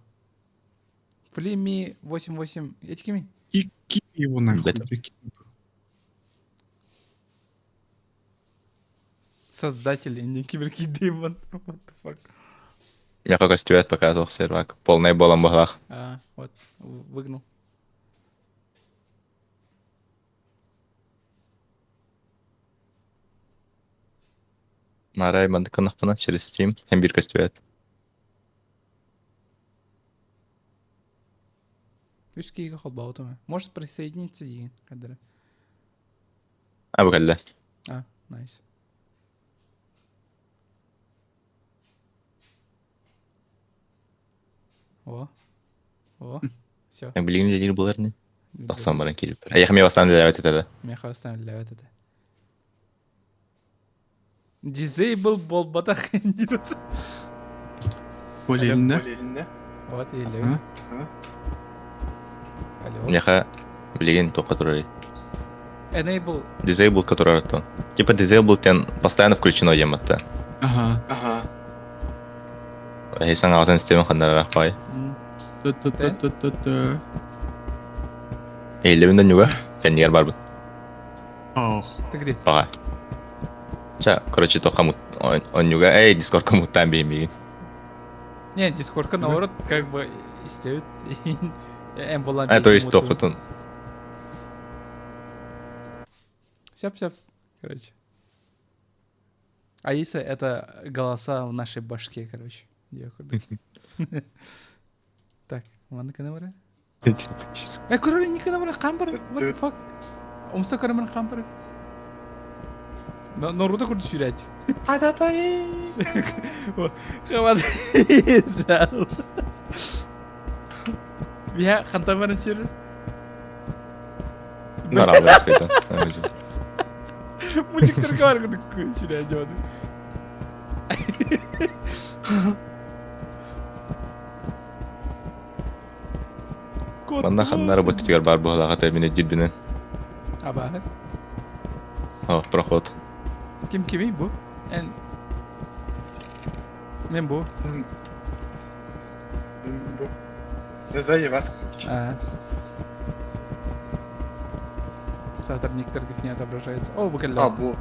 Флими 88 этиками? Ки его нахуй. Да-да. прикинь. Создатель, не киберки демон. What the fuck? мен қағаз түйет пока тоқ сервак. Полный болам бағлақ. Вот, выгнал. Марай банды қынықпына через Steam. Hem bir каз түйет. Үскейге қолба отымы. Может присоединиться деген, қадыры. Бұл кәлі. Найс. О, все. Так, білген де дейір болар не? Тақсам баран келіп бір. Аяқым я бастан дәләвет етеді. Мен қағыстан ілі өтеді. Disable бол батақ ендерді. Коля елінде. Елінде. Вот, елі. А? Алло. Меха білген тоққа тұрар. Enable. Disable который артон. Типа disable тен постоянно включено ематта. Ага. Хейсан ағатын системен қандар ақ бай. Та-та-та-та-та-та. Eğilimden yuga. Kendi yer var bu. Ах. Ты где? Baga. Короче, то кому он юга. Эй, Discord кому-то беймигин. Не, дискордка наоборот как бы истеют. Эмбулан. То есть тохотун. Сяп-сяп. Короче. Аиса — это голоса в нашей башке, короче. Я курдук. Так, мана канавара. Короче, не канавара, кампар. What the fuck? Умса караман кампар. Наруто курду сюрять. Хават. Бия хантамаран сюр. Нормально, респекта. Мультиктер var kurduk şuraya acaba. Манна ханна работать гар бар бухлага тәмин җидбинен. Aba. Проход. Kim bu? Men bu. Да я вас включу. Сатор некоторых не отображается. О, А, буквально. бу.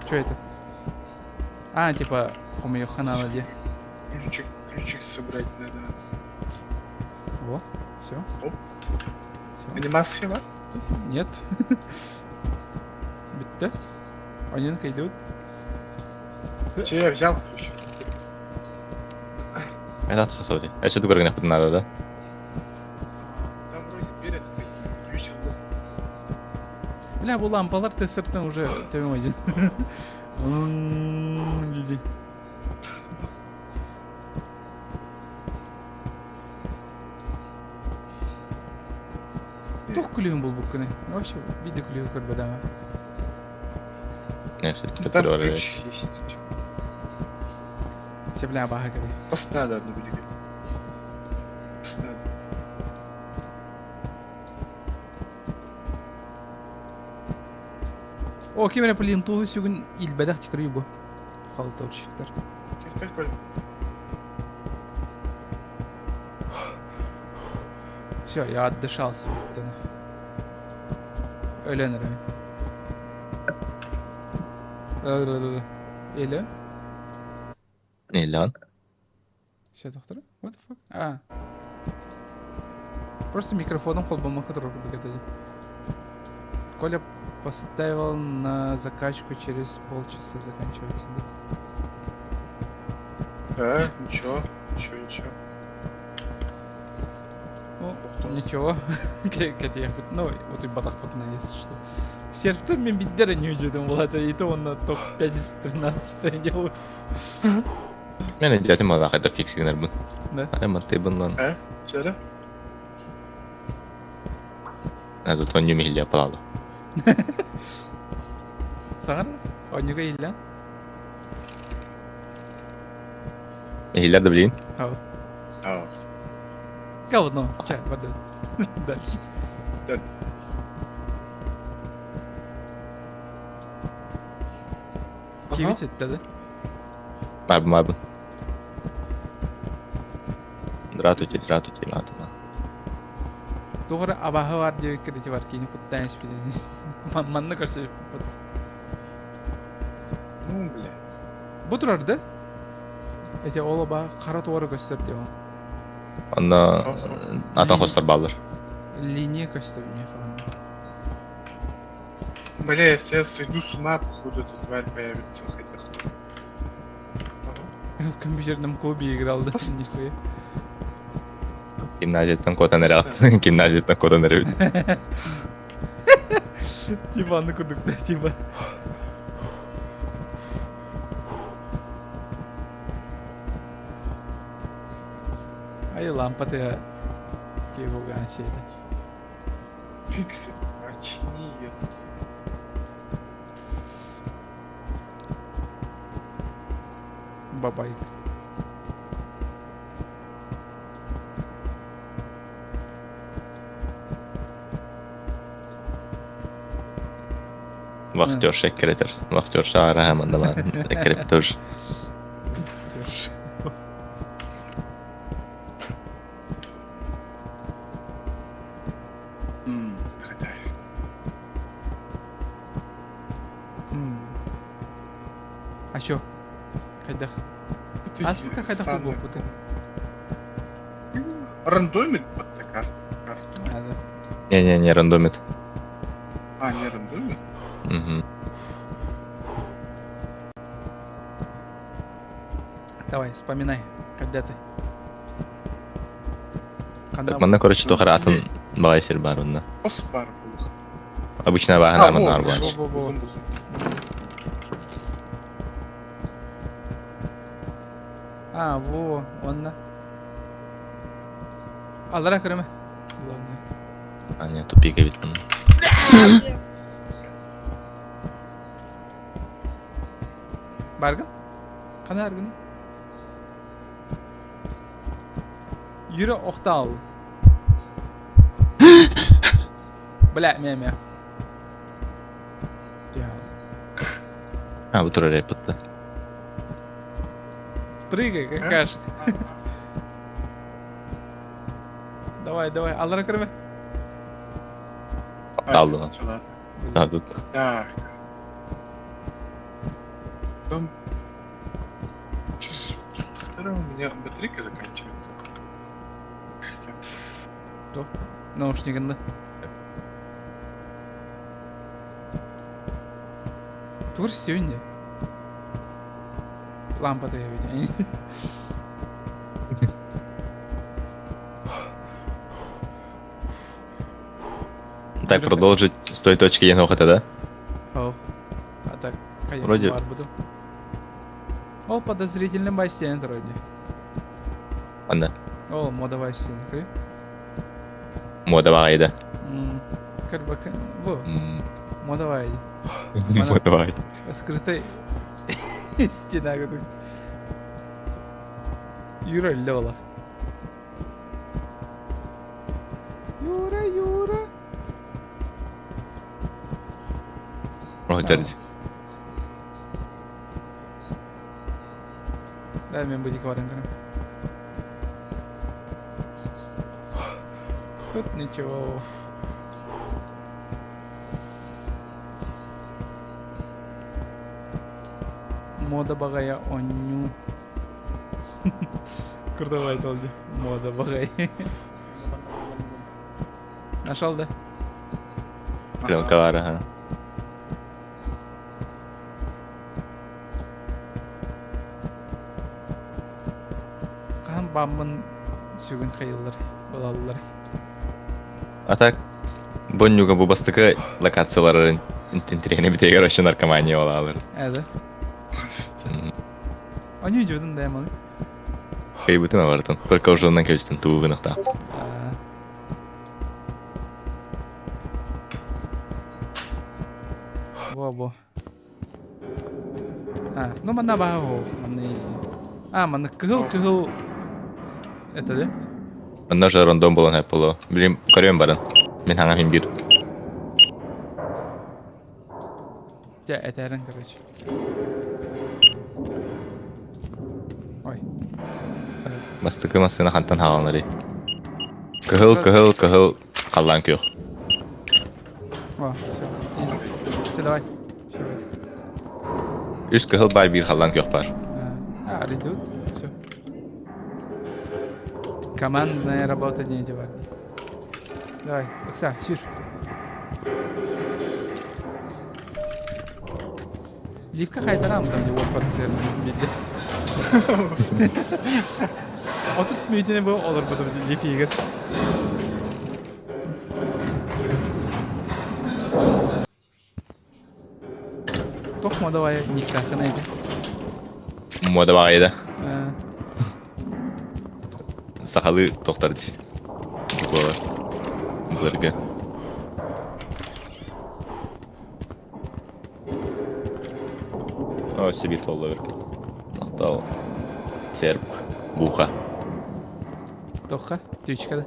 Что это? Типа, по-моему, канала где? Ключик собрать надо. Во, все. Оп. Все. Анимация var? Нет. Bitti. Oyunun kaydı. Я взял ключик. Это отхасоди. Я что-то говорю, не надо, да? Там вроде перед ключик был. Бля, bu лампалар тестерден уже төмен Диди. Тох күлігін бұл бүккіне. Вообще, биді күлігі көрбеді ама. Не, все-таки Там который. ключ есть. Се бля баха кәде. Просто надо одну билет. Просто надо. О, кемере пылин туғы сүгін илбәдәқ текірі бұл. Қалыта ұтшықтар. Прикольно. Все, я отдышался. Ölenir abi. Eli. Не, lan. Şey доктора? What the fuck? Просто микрофоном колбома, который бегает. Коля поставил на закачку, через полчаса заканчивается. Да, ничего. Ну, ничего. Кәте яқпет. Ну, вот и батақ бұтына, если что. Серфті мен биддері не үдедім болады. И то он на топ 5-13 делают. Мен идиотым ала қайта фиксигнер бұн. Да? Ремонты бұнлан. Вчера? Зато он не милия палала. Сағар? Ойнуға елі? Милия да блин. Ау. А, Говно. Чай, вода. Дальше. да. Кивить это, да? Мабы. Здравствуйте. Doğru abahı var diye kredi var ki yine kutlayan hiçbir manna karşı. Ну, бля. Bu durardı. Ece ola bak kara doğru göster diyor. Onda atan хостар балдар. Линия göstermiyor falan. Бля, если я сойду с ума, походу, эта тварь появится хотя бы. В компьютерном клубе играл, да? Нихуя. Гимназиядан кота нереп. Типа anı kurduk da типа. Ay lampa ya. Ki bu şeydi. Фикси, очни ее. Бабайк. Vaxtyor şekkeredir. Vaxtyor şahara hemen de var. Şekkeredir. А чё? Хайдах. Аспика хайдах был путы. Рандомит бітті карта. Ады. Не, рандомит. А, не рандомит? Угу. Давай, вспоминай, когда ты. Так, мана, короче, тохара атын багайсер бар онда. Ос бар бұл. Обычно баган армандар бар. Во-во-во. А, во, онна. Алара кіріме. Главное. А, не, тупика вид. Баргын? Қана аргыны? Юрі оқта ал. Бля, мя. А, bu tur oraya pıttı. Прыгай, какашка. Давай, алара кіріме. Aldım lan. Çalады. Ha, tut. Так. Там... Второе, у меня батарейка заканчивается. Наушнигінде. Тур сегодня. Лампа-то я ведь. Так, продолжить с той точки енохота, да? Ох. А так, конечно, Вроде- бар буду. Ол подозрительный бастиен вроде. Anda. Ол мода бастиен, кри? Moda bagaydı. Кір bakın. Bu. Hmm. Мода вайды. Moda bagaydı. Скрытой стена какой-то. Юра Лёла. Юра. Очередь. Дай мне быть кваренком. Тут ничего. Мода багая оню. Крутой толди. Мода багай. Нашел, да? Прям кавара, ha. Қан бамын сүйген қайылдар. Балалар. Атак. Боннюга bu bastıkı lokatsiyaların интентерегіне бітеге рашын наркомания олалар. Әді. Оню жүдін дайманы. Кей бүтіме бардын. Только уже ондан кәустін туғынықта. Во. А, ну мана баху. Мана кығыл. Это да? Онда же рандом болон хәп болу. Білем, көрем барын. Мен хаңа мен бір. Это рен, короче. Ой. Бастыкы масына хантан хағанлары. Кығыл. Қаллан күйіқ. Во, все. Все, давай. Үз кығыл бар, бір қаллан күйіқ бар. Идут. Все. Командная работа не эти варди. Давай, Окса, сюр. Ливка хайдарам там его подтер билди. Отут мүйдене bu olur bu lif егер. Тохма давай никак найди. Moda bagaydı. А, Сақалы тоқтарды. Болар. Бұларға. О, себе фолловер. Ақтау. Серп. Буха. Тоха, тючка да.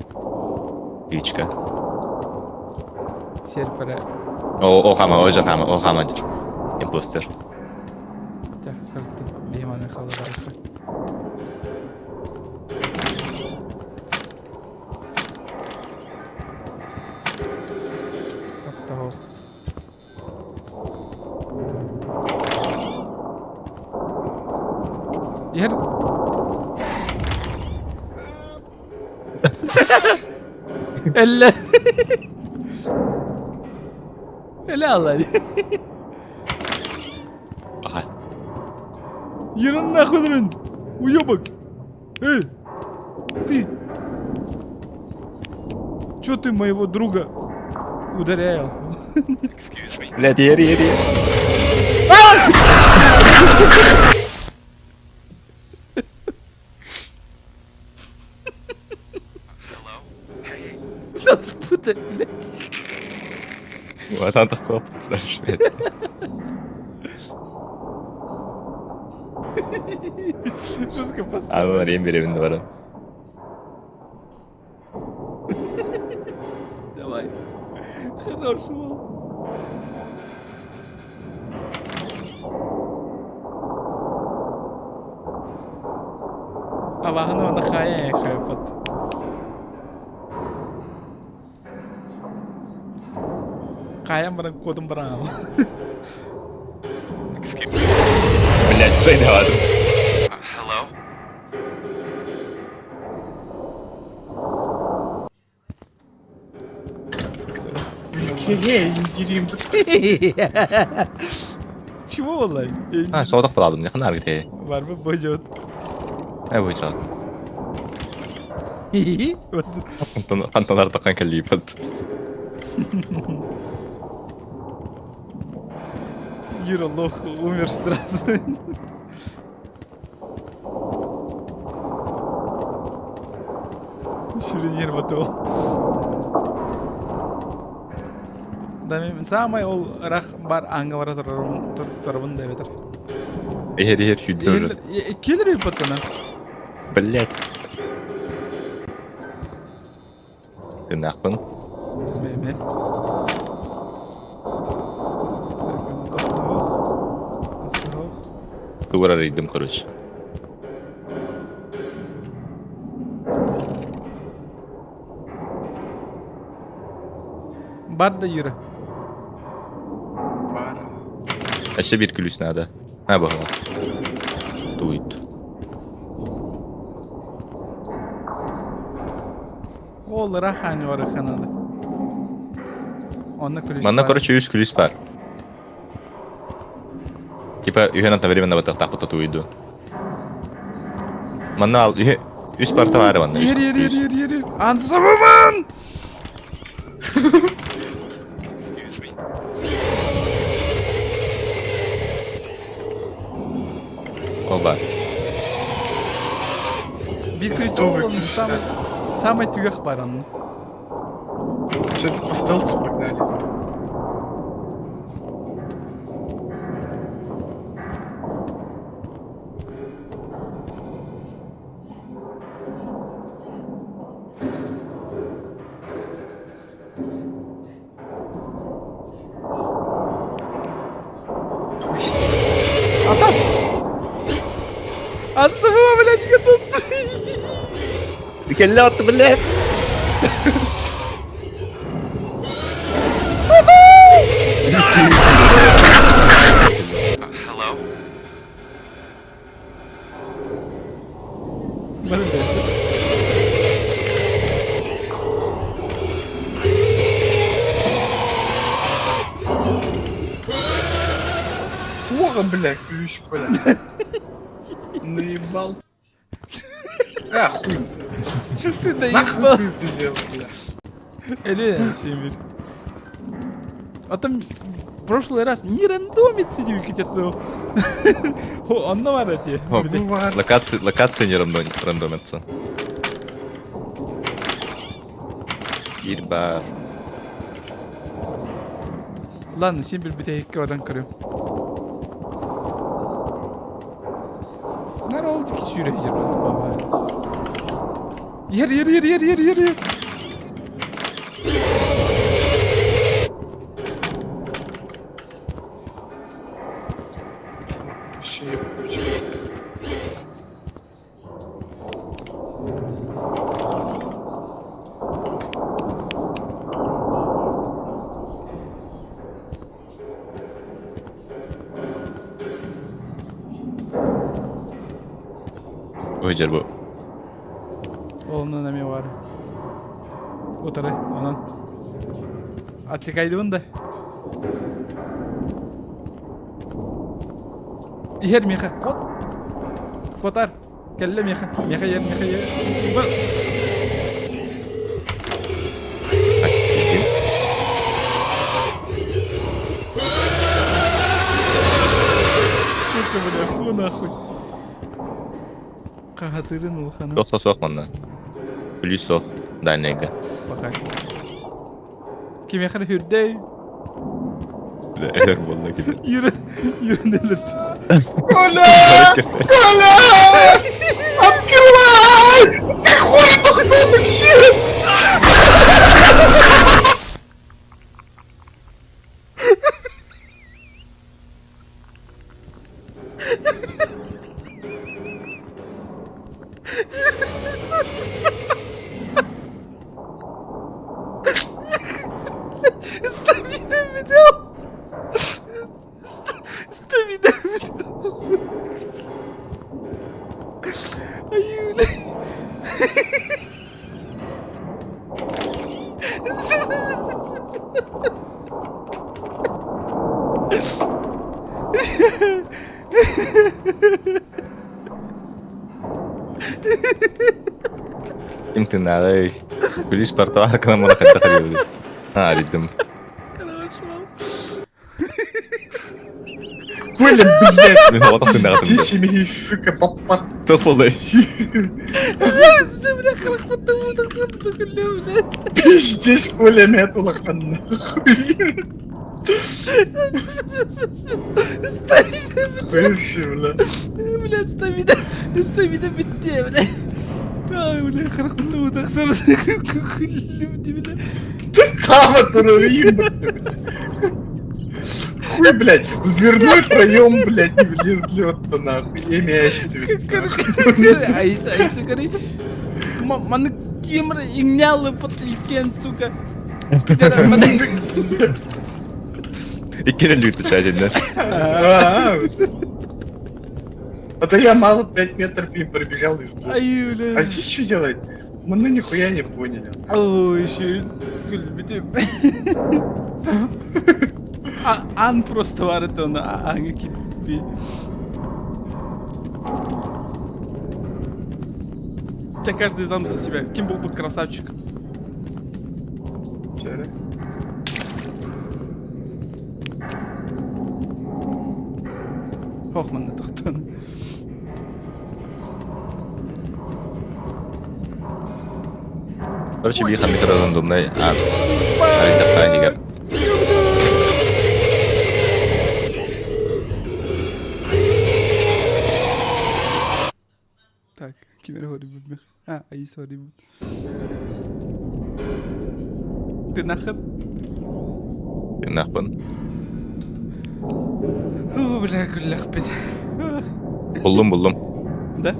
Ичка. Серпера. О хама жүр. Импостер. Так, как-то бейманы халы барыққа. Тоқтау. Yer. Elle. Elle Allah. Ага. Ерун нахуй, дрын. Уёбок. Ты. Чё ты моего друга ударял? Блядь, ери. Всё спутать, блядь. Вот он такой. Дальше. Жестко А поставил. ну, Мария беременна, ворон. Давай. Хорош был. Абағыны оны қайын қайпат. Қайын бірін кодын бірін ал. Блядь, что я ладно. Ülkeye indireyim. Чего, валай? Ha, soğuduk buladım. Yakın hareket. Var mı bacot? Ne bu icraat? Pantalar takan kelli yıpıldı. Юра, лох, умер сразу. Сюринер батол. Да мен самай ол рах бар аңга бара тұрбын деп етір. Ехер hüddörü. Келер ел паттана. Блядь. Ты нахуй. Меме. Duvara reydim короче. Бар да Юра. Var. Еще bir külüs надо. Ha bu. Дует. Ол рах аңы бар ханады. Онна күліш Манда короче 100 külüs var. Типа ühen одновременно вот так вот уйду. Манда al 100 парта var manda. Ер. Ансабыман! Ол бар. Bir күліс Что ол выключили? самый түгек бар оның. Что-то по стелсу погнали. Атас! Ансабыма, блядь, готов! Bir kelle attı блядь. Бәрі де. Плохо, бля, ключ, Коля. Наебал. Хуй. Ты Нахуй доебал. ты это сделал, бля. Или Семир. А там в прошлый раз не рандомит сидел где-то. Он на вороте. Оп. Ну, var. Локация не рандомится. Bir bar. Ладно, Семир bir de hekki oradan kırıyor. Nere oldu ki süreci baba? Yer. Şey yapacağım. Öjer bu. Ondan emin var. Otur anan. Atlikaydı bunda. Yer Miha, kot. Kotar. Kelle Miha. Miha yer. Bak. Сука, бля, фу нахуй. Кагатырын ул хана. Sok bana. Polis sok. Daniga. Bakay. Kim yakar hürdey? Eğer vallahi gider. Yürü delirdi. Коля! Коля! Открывай! Ты хуй пахнул вообще! Стамина видео. Аюля. Kim tinare. Polis parta arkana mona kadar kalıyordu. Ha dedim. Коля, блядь! Hava tinare dedim. Тищами, сука, попад. Top olayı. Бля, خرج كنت متخبط كله بلا. Пиздец, Коля, мят улахан нахуй. Вообще, бля. بلا استمينا بدي يا بلا. بلا خرج كنت متخسر كله بدي بلا. Кама туровим, блядь. Хуй, блядь, в дверной проем, блядь, не влезли вот-то нахуй. Я мяч тебе. Айса кори. Маны кемр игнялы потайкен, сука. İkinin lütfen şahidinler. Это я мало 5 метров им пробежал и сдох. Ай, бля. А здесь что делать? Мы ну нихуя не поняли. Ой, еще битим. Ан просто варит он, анги кипи. Тебя каждый сам за себя. Кем был бы красавчик? Вчера. Хохман на тахтан. Короче, bir hamle kadar random ne? Harita kahigar. Так, кемер хорибут мех. Айс хорибут. Ты нахат? Nakban. Бля, куллах бит. Buldum. Да?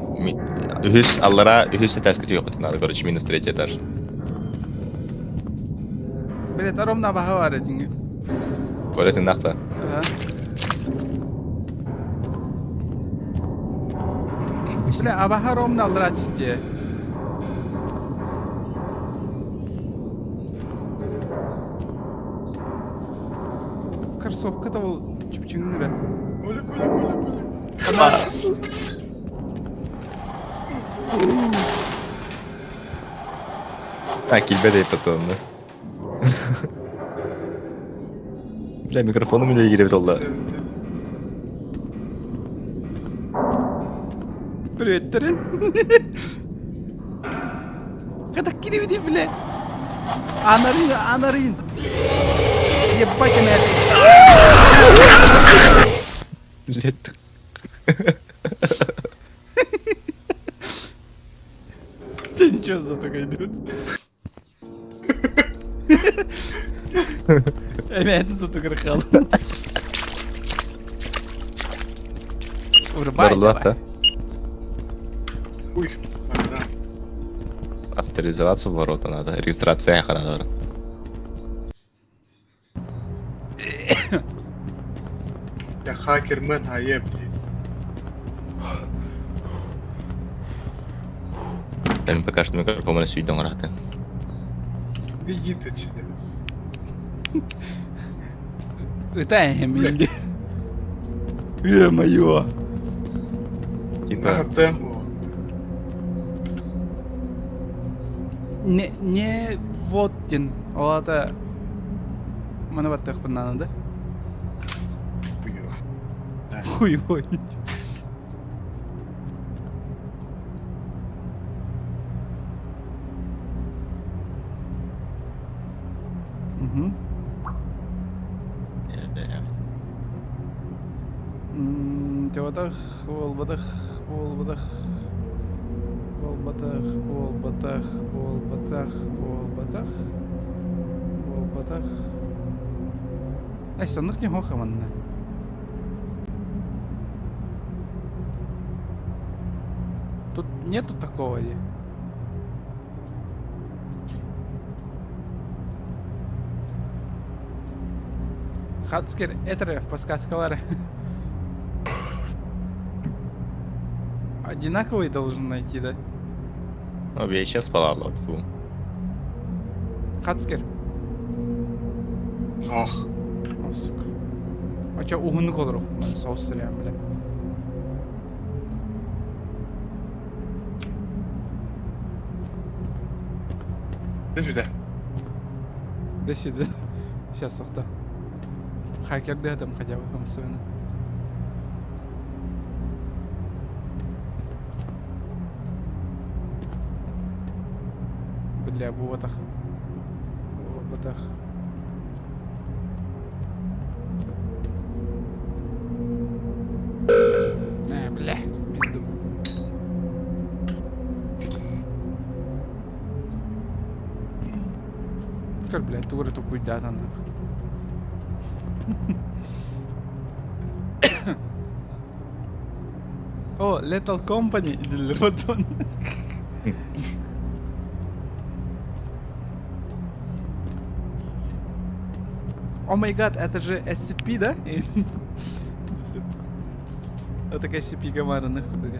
Ühüs allara ühüs teskiti yok ettiler. Короче, minus 3 etaj. Бля, таромна бахавар этинге. Böyle tinakta. Бля, абаха ромна алрач diye. Кроссовка-то был чипчингера. Коля, Коля, Коля, Коля. Ha kilbe de yaptı onu. Bile mikrofonum ile ilgili bir oldu. Привет, Терен. Когда кири бля. Анарин. Ебать она это. Лет. Да ничего за только идут. Эмет сфотографировал. Врубай, Darlı давай. hatta. Хуй. Ага. Авторизоваться в ворота надо. Регистрация эхо надо. Я хакер, мэн, а я, блядь. Benim пока что микрофоны сүйден қарады. Иди ты сюда. Өтәйім менде. Ё-моё. Типа, На тему. Не вот ден. Олата... Мана баттық бұннаны да? Хуё. Ой-ой. Мгм. Теватах, волбатах, волбатах, волбатах, волбатах, волбатах, волбатах, волбатах. Ай, сонных не хохаманна. Тут нету такого ли? Хацкер этере подсказкалары. Одинаковый должен найти, да? ну, я сейчас паларлы bu. Хацкер. Ах. О, сука. А чё, угунук олурук? Мен соус сырыям билем. Иди сюда. Да сюда. Сейчас сохта. Хакер да там хотя бы хамсовина. Бля, вот ах. Вот ах. Бля, пизду. Как, блядь, ты говоришь, такой да, там. О, Lethal Company идет батон. О май гад, это же SCP, да? Это как SCP Гамара, нахуй, да?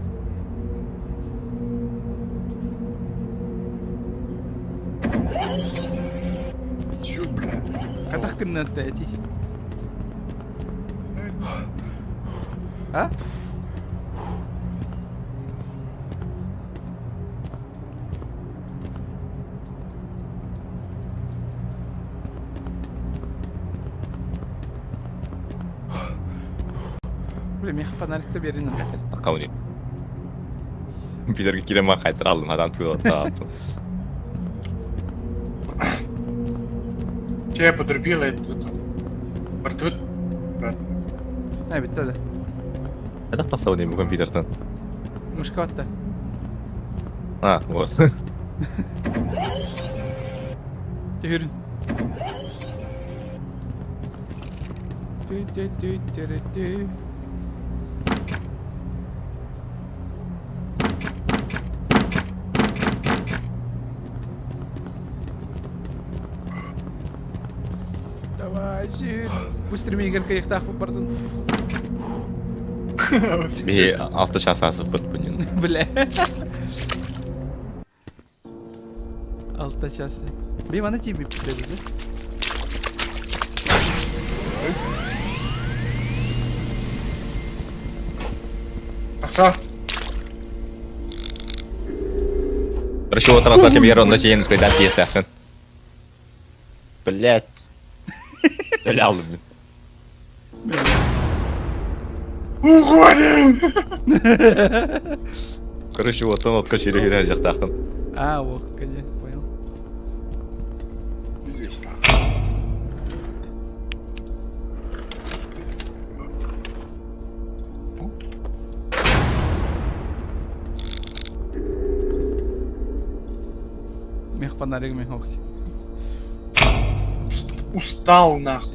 Чё, бля? Катах кыннатта эти. А? Бля, мен фонарикті берейін қайтер. Қауни. Питерге келема қайтыр алдым, адам тығылып тағапты. Тебя подрубила эту. Мертвый. Брат. А, бітті да. Қайда пасау деймін компьютерден? Мышка атты. А, вот. Тегерін. Тü-тü-тü-тü-рü-тü. Давай, сюр. Быстрее игорка их так попардын. Тебе автошанс асып бұт бұнын. Бля. Алта часы. Бейм, ана тебе пиздец, да? Ага. Короче, вот назад я ровно тебе не скажу, есть ахын. Блять. Öyle блин. Уходим! Короче, вот он отка через гиря жақтақын. А, вот, конечно, понял. Здесь так. Мех фонарик, мех ногти. Устал нахуй.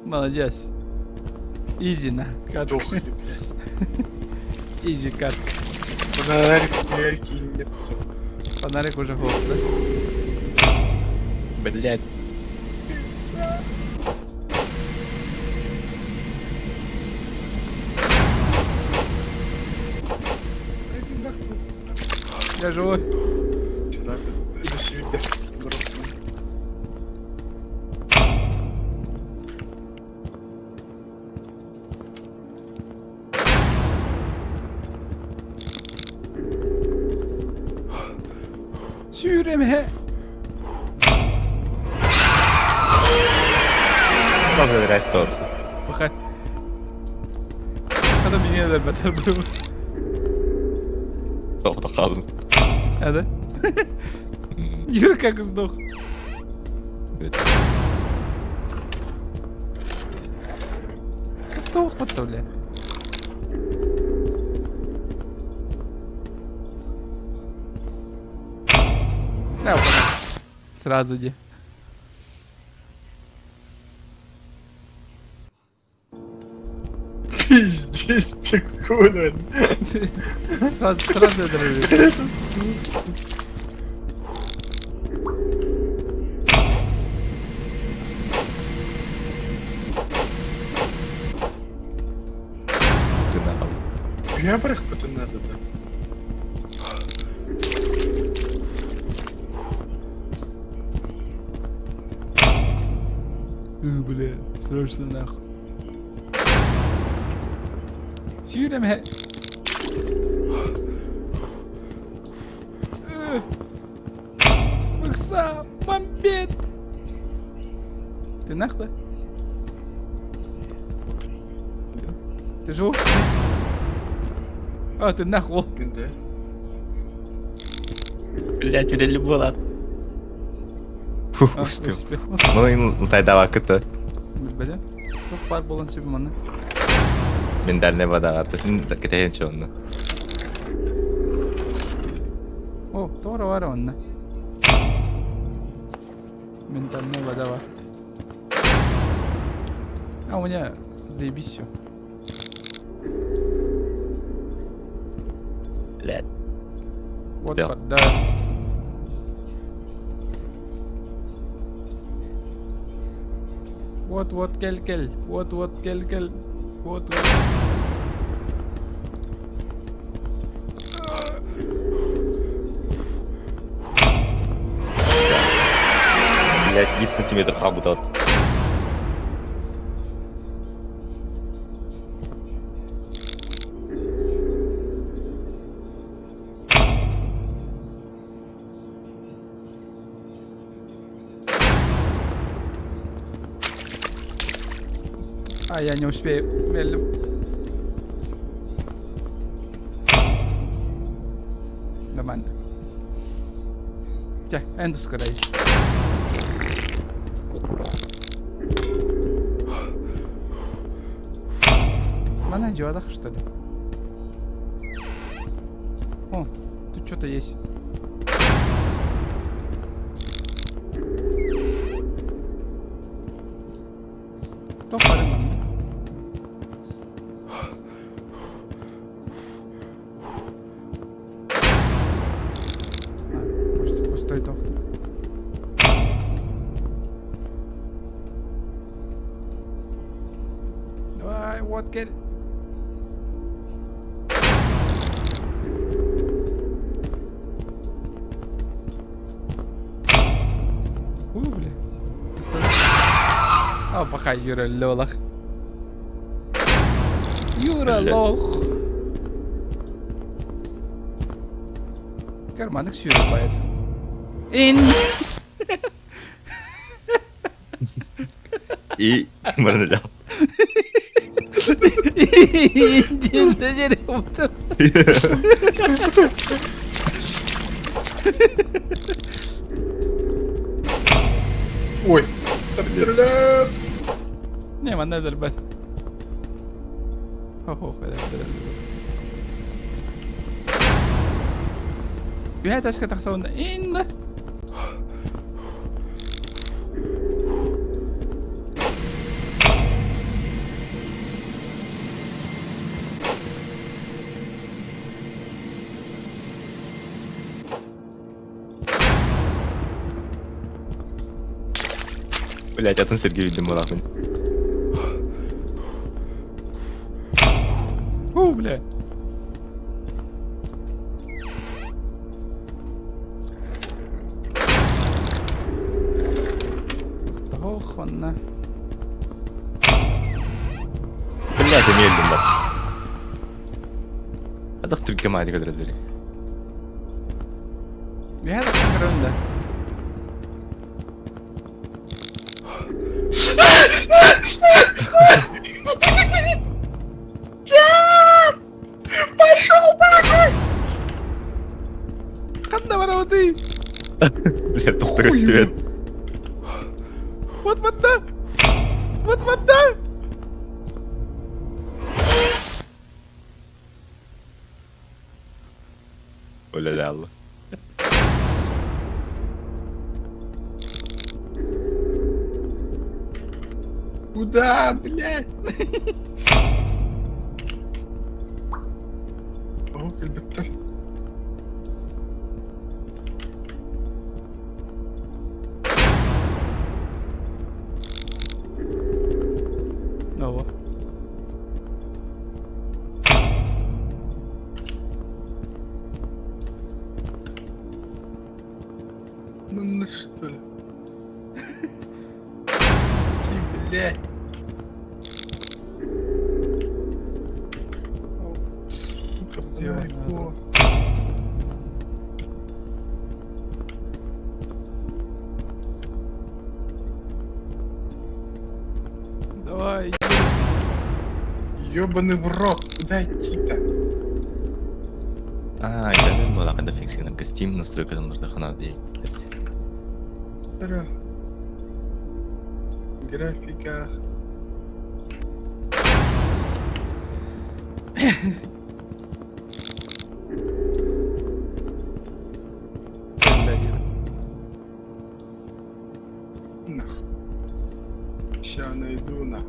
Молодец. Изи на катка. Сдохли, блядь. Изи катка. Фонарик нет. Фонарик уже голос, да? Блять. Я живой. Сюда, до себя. Süreme. Много растется. Пока. Hadi beni de beter bu. Soğukta kaldım. Hadi. Yürü как сдох. Evet. Сдох потом, бля. Да, вот так. Сразу иди. Пиздец, ты кулен. Сразу дрожит. Ты нахуй. Я брах потом надо, да. Бля, срочно нахуй. Сüreme. Макса, бомбит. Ты нахуй? Ты жив? А, ты нахуй. Да. Блять, блядь, любого. Фух, А, успел. успел. Ну и лутайда вакыты. Бля, çok var bulan sübüm onu. Мендальная вода vardı. Şimdi кетейін че онны. О, doğru var onda. Ментальная вода var. А у меня заебись все. Блять. Вот Да. да. Вот кель. Вот кель. Вот. Блять, 10 сантиметров работал. А, я не успею. Медленно. Нормально. Gel, en üst kırayız. Mana девадах, что ли? О, тут что-то есть. Toparım ben. Просто пустой доктор. Давай, вот кель. Бля. А, пока Юра лолах. Юра лох. Карманок с Юрой поэтому. Ин. И морналял. Иди на дерево. Ой. Стреляют. Не, man nedir ben. Oh, evet. Ühe taska taksaunda inda. Блять, атын Сергей видимо нахуй. Бля. онна. Блядь, я не өлдім бар. Адық түркке майды көдіреді. Vi hade en runda. Қанда бар ауды? Блядь, тоқтық өстібет. Вот ванда! Вот ванда! Өлі алла. Куда, блядь? О, әлбәттә. Ого. Ну что ли? Ти, блядь. О, сука, далеко. Давай. Ёбаный в рот, куда идти-то? Gəlin bu haqqında fiksiyonun ki Steam настройкаларында хана değil. Ра. Графика. Нах. Ща найду нах.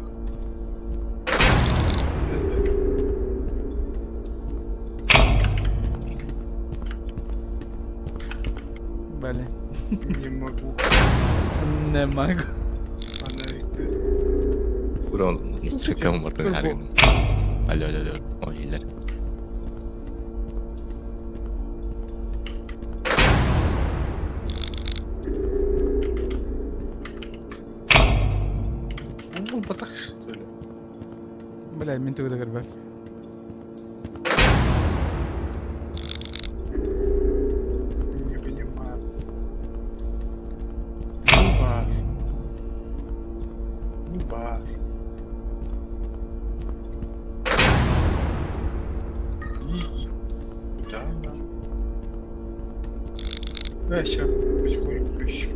Блин. Не могу. Не могу. Фонарик. Buranın настройкам var her gün. Alo. O iyiler. Ну, батах что ли? Бля, мен туда грибав. Не понимаю. Ну, бар. Ну, бар. И куда она? Да, сейчас потихоньку ищу.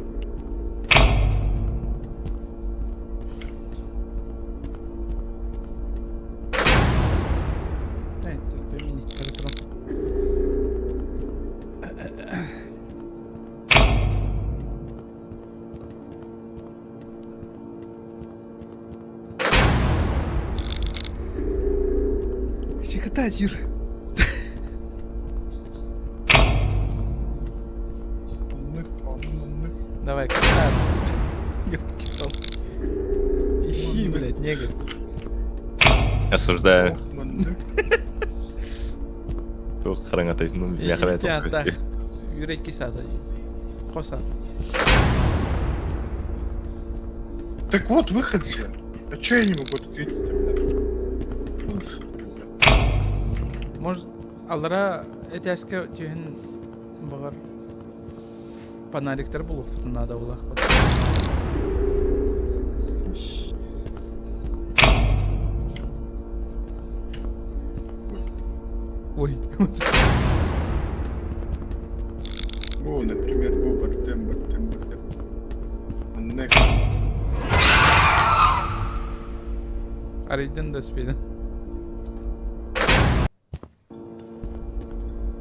Ай, ты поменять патрон. Щекотать, Юра. Анны. Давай, катар. Ёпки-пал. Ищи, блядь, негр. Осуждаю. Анны. Çok karın atayım. Yakalayın. İhtiyat da. Yürekli sata. Косата. Так вот, выход же. А чё я не могу открыть-то, блядь? Ну, что ли, блядь? Может, алара этяске түйін бағар фонариктер бұлық бұтын ада олақ бұт. Ой. О, например, выбор тембр. Аннек. Арайдın da спейден.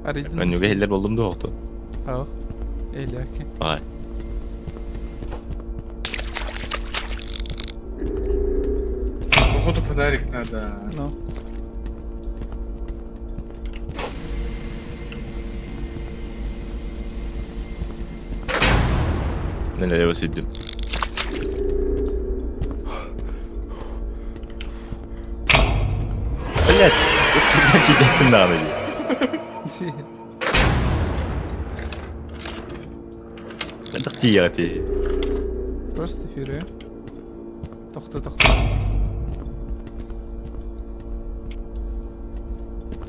Арайдın Ben yuga hiller buldum da oldu. Ау. Эйли, окей. Vay. Походу фонарик надо. Ну. Neler sürdüm. Блять, успокойте, как ты на ноги. Это тиати. Просто фюрер. Тоқты.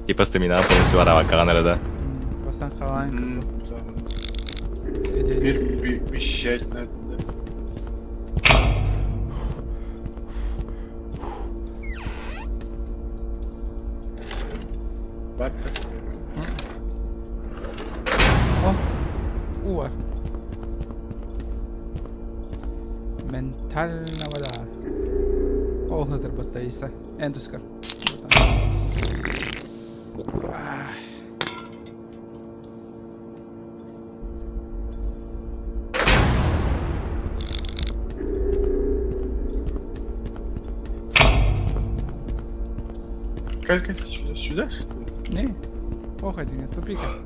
Типа стамина полностью арава каганарада. Бастан қалайын. Bir вещать надо. Бабка. О, у var. Mentalna вода. Қолғытыр бұттайса. En түскір. Как это сюда? Сюда, что ли? Не, похуй, тупика.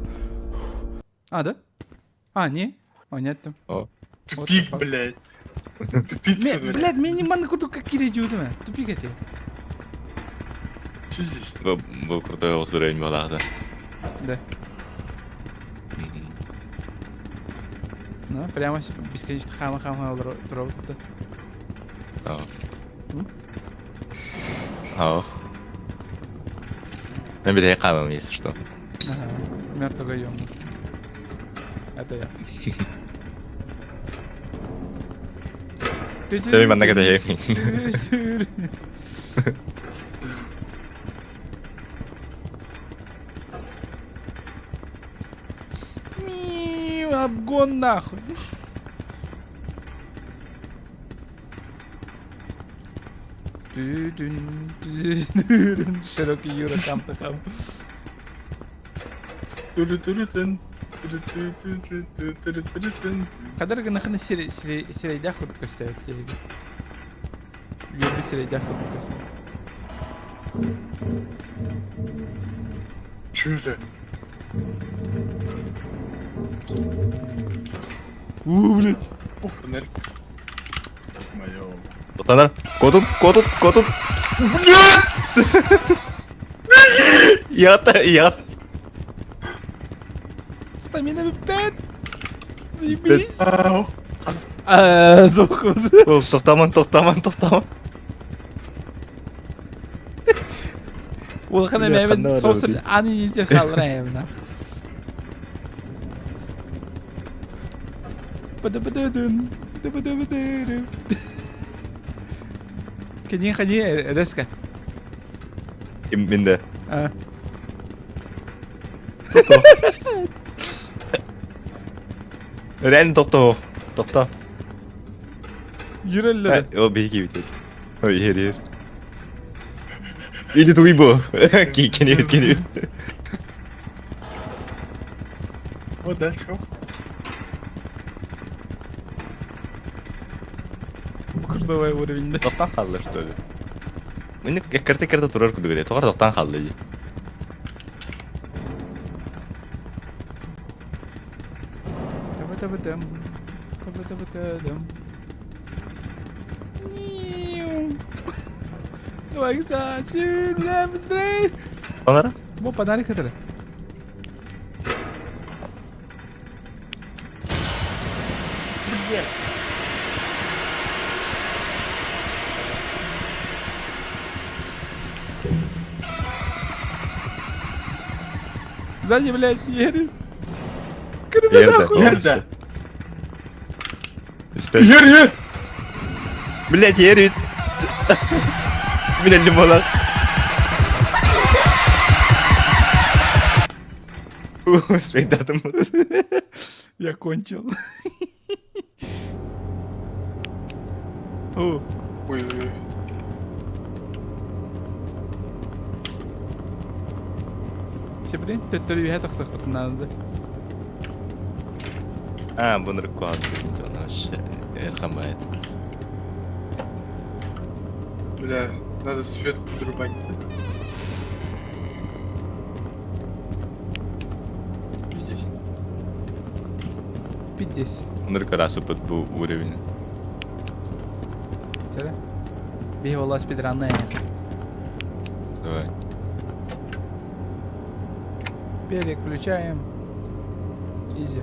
А, да? А, не? О, нет там. О. Тупик, fuck? блядь. Тупица, блядь. Блядь, мен не могу тут как кирежу, да? Тупик эти. Что здесь? Бұл крутой осы уровень болады. Да. Ну, прямо бесконечно хама-хама тұрып. Ау. Мен бедей қамым, если что. Ага, мертвого ёма. Это я. Ты мен нагада емейін. Обгон нахуй. Широкий Юра, там-то там. Туру-туру-тын. Қадырғы нахына серейдақ құдық көстәйт телеге. Ербі серейдақ құдық көстәйт. Что это? Блядь. Ух, фонарик. Моё. Отанар, котут. Я. Стамина 5. Заебись. Ау. Зохуд. Тоқтаман. Ол қана Бля, мәймен қандай соусыр адам аны нетер қалырайым на. Бада-бада-дым. Бада-бада-бада-дым. Қани рәскі. Менде. Реально тоқта. Юрелі. О, бейге бітеді. Ой, ер. Или туйбо. Кенет. Вот дальше. Курсовой уровень. Тоқтан қалды, что ли? Мені кірті тұрар күді көде. Тоғар тоқтан қалды. Табы-табы-дым. Давай, Ксачи, бля, быстрей! Онара? Во, подарок это. Сзади, блядь, Ери. Кроме нахуй. Ерда. Ер. Блядь, ер. Блядь, лимонад. Успей датым. Я кончил. О, Ой. все, блин, ты я так сахар надо. Бұны рыққуат. Эрхан байт. Бля, надо свет подрубать. Видишь? Пиздец. Бұны рыққа расу под бұл уровень. Серый? Бегала спидранная. Давай. Переключаем. Изи.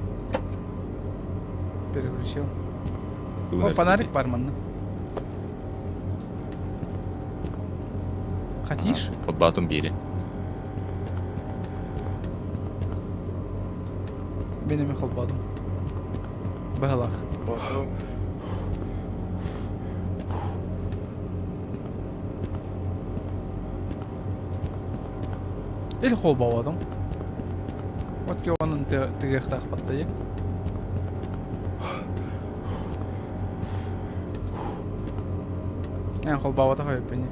Переключил. О, фонарик бармен. Хотишь? Отбатым бири. Benim холбадым. Бахалах. Потом. Эл холбавадым. Вот ки onun тегех тахпаттай. Я холбавада хайп бени.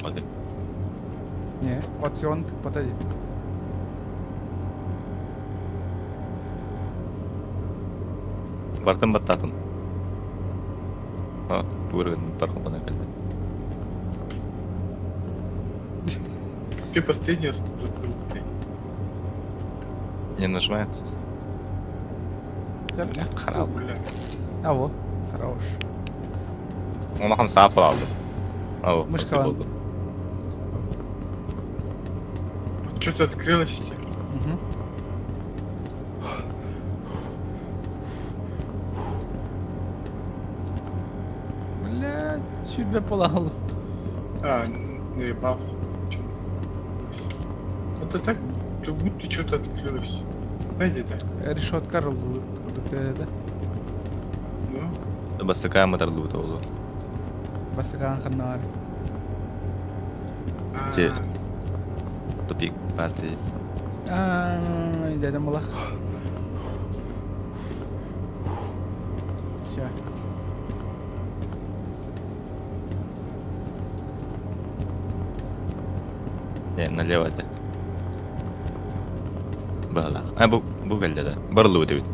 Hadi. Не, вот ки onun тахпаттай. Бартын баттатын. А, туырын тарқын бана келді. Ты последний забыл. Не нажимается. Бля, қарал. Бля. А во, хорош. Оны қам сапыр алды. Ау, Мышка осы алды. болды. Что-то открылось. Мгм. Бля, чуть бы полал. А, наебал. Чё? Это так, как будто что-то открылось. Знаете, да? Решетка рылды. Да? Ну, Бастықай мұтарлы бұта олды. Басыган ханнар. а, Те- Тупик барды. Дедем булах. Все. Не, налево да. Бағала. А, бұл келді да. Барлы өте бит.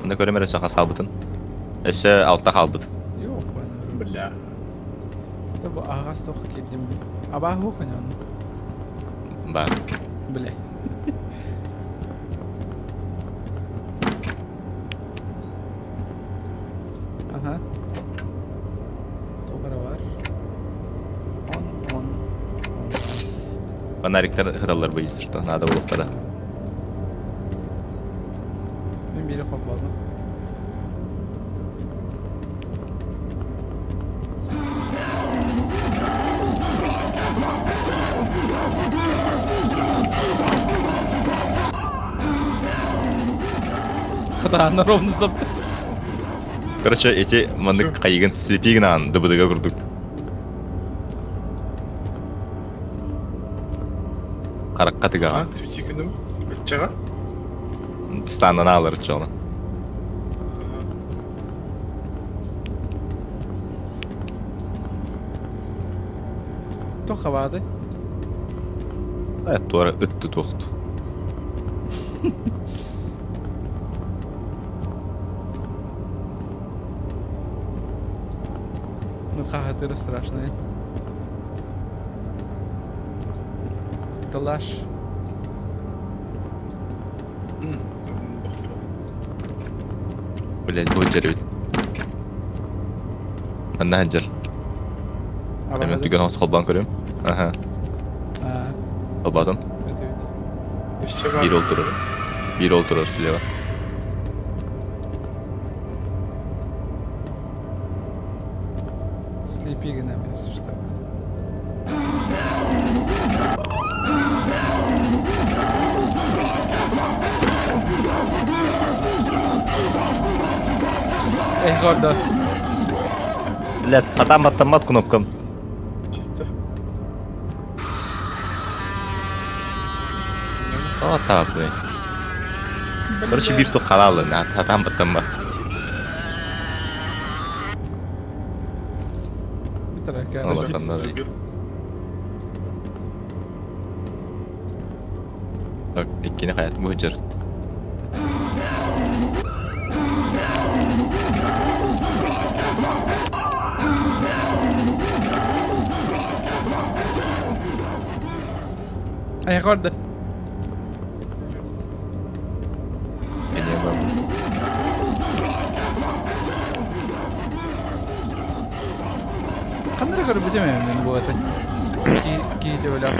Онда көрімер өсі қас қалбытын. Өсі алтта қалбыт. Yok ben. бля. Tabi ağaz sok girdim. Abah bu kanyon. Бар. Bile. Aha. Toğra var. 10. Фонариктер хыдалар боится, что надо улықтара. Ben biri kopladım. Кыдағандар ровно сапты. Короче, эти мандык қайығын слепигін ағын дыбыдыға күрдік. Қараққа тігі А, ағын. светиканым. Чага? Станын алыр чоны. Тоқа бады. Туары үтті тоқты. Ну хахатыры страшные. Талаш. Блять, бұл жер бит. Мәнна жер. Мен түген осы қолбан көрем. Аха, қолбадым. Bir oturur. Bir oturur слева. Слепи на месте, что ли. Эй, гордо. Блять, атам автомат кнопкам. Чисто. О, так, блядь. Короче, bir тоқ қалалы, атам автомат. Битарака. Allah Allah. Убил. Bak, ikkini hayat bu jir. Эй, гордо. Beni bak. Қандай көріп өтемеймін мен бұл этой. Кейде ойлап.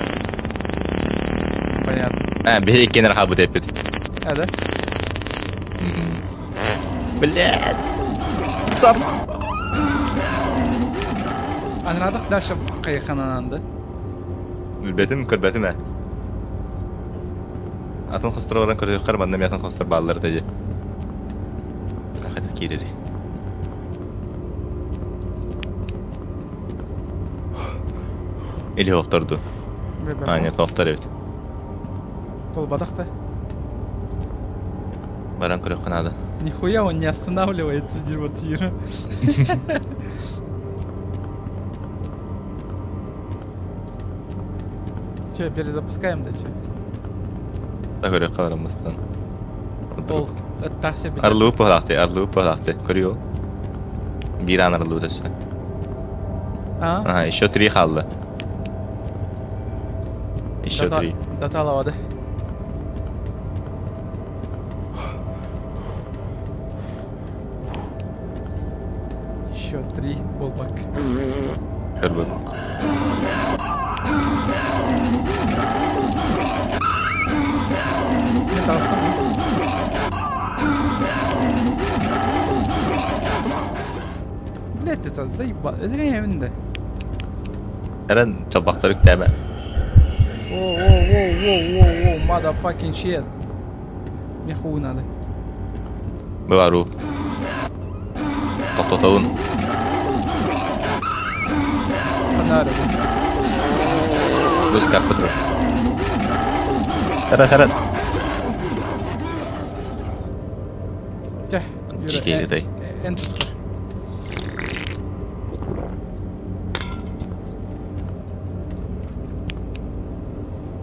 Понятно. Bir ikkini rahat tepet. Да? Блять. Сап. Anradık dərşə qayıqananandı. Bilbetim kırbetim he. Atın kostur oran kırıyor kırmadım yatın kostur balları dedi. Hadi kiriri. Или окторду. А, нет, октор evet. Толбадық да. Баран кырıyor канада. Нихуя он не останавливается, вот Юра. Че, перезапускаем, да че? Da kırıyor kalırımızdan. Ол аттақшы бі. Arlığı pıhlaktı. Kırıyor. Bir an arlığı da sen. Aha, еще 3 kaldı. Еще 3. Data alavadı. Еще 3 болбак. Kırlığı. Не тастым. Блять, это заебал. Это реально. Eren çabakları yükleme. Воу, motherfucking shit. Мне хуй надо. Bu var o. Tototavun. Фонарик. Göz kapıdır. Eren. Gel. Çiğ gidey. En tuttur.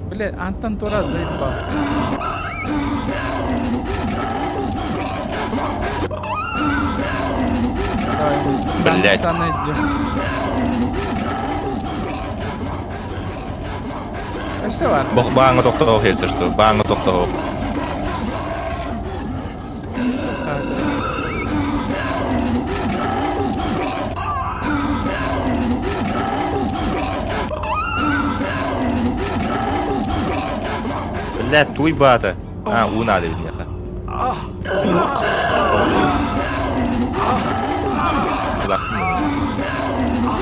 Блядь, Антон Тура заебал. Давай, Блядь. стан идем. А все var? Bağını doktor helse что? Bağını doktor. Блядь, туй бата. А, у надо ведь ехать.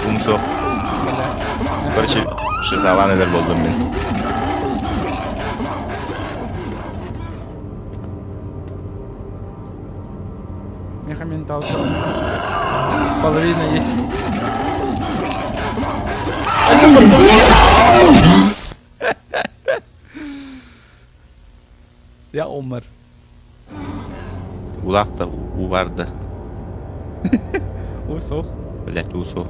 Umsoq. Короче, шизалан eder buldum ben. Мехаменталка. Половина есть. Ya Omar. Ulaq da u vardı. O soğuk. Блядь, усох.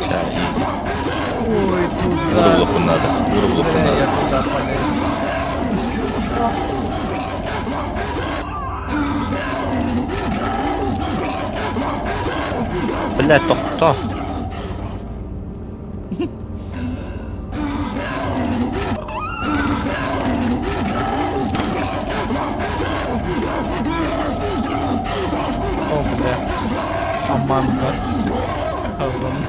Çay iyi. Ой, туда. Vuruluk надо. Vuruluk Зря я надо. туда полез. Блядь, to'xta. О, бля. Амангас. Allah'ım.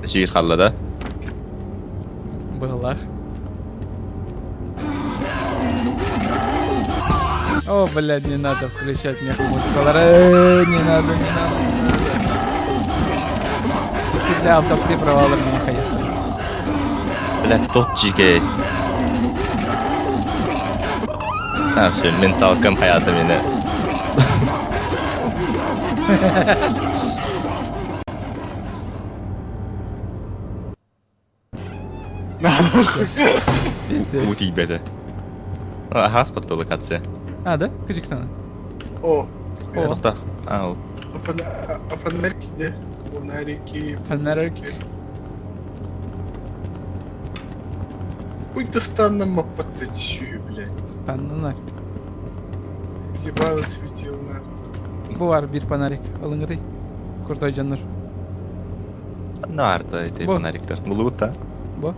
Şiir xallada. Bığlaq. О, блядь, не надо включать мне музыкалары. Не надо. Всегда авторские права меня ходят. Блядь, tot jigey. Ha, şu mental kam hayatım yine. У тебя да. А, хаспатта локация. А, да? Küçük sana. О, О, To'xta. Ау. а фонарики где? Фонарики. Фонарик. Ой, да странно маппата еще, блядь. Станнанар. Ебало светил на. Bu var bir panarik. Alın gıdı. Kurtay canlar. Ne vardı ete Bu. fanarikler? Bulut'ta. Bu.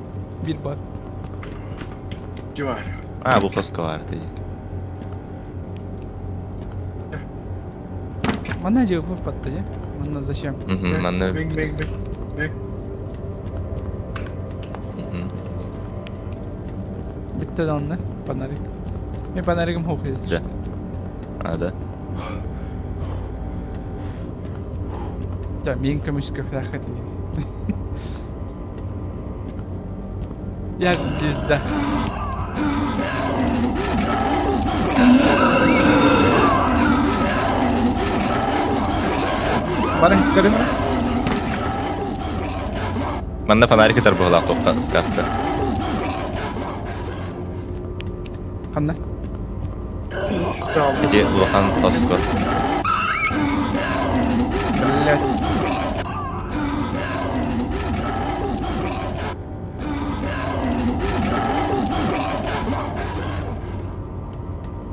Bir var. Говорю. Ha, bu koska vardı. Mana aja выпад-то, ya? Mana zачем? Ben de... Бэнг, бэнг, бэнг. Бэнг. Bitti de onunla. Фонарик. Мен фонаригім хоқ есі. Жа. А, да. Ja, мен көмішкі тақы дейін. Я же звезда. Барың, көрі ма? Манда фонарик тар бұғылақ тоққа скапты. Қамна? Эти улахан тоскор. Блядь.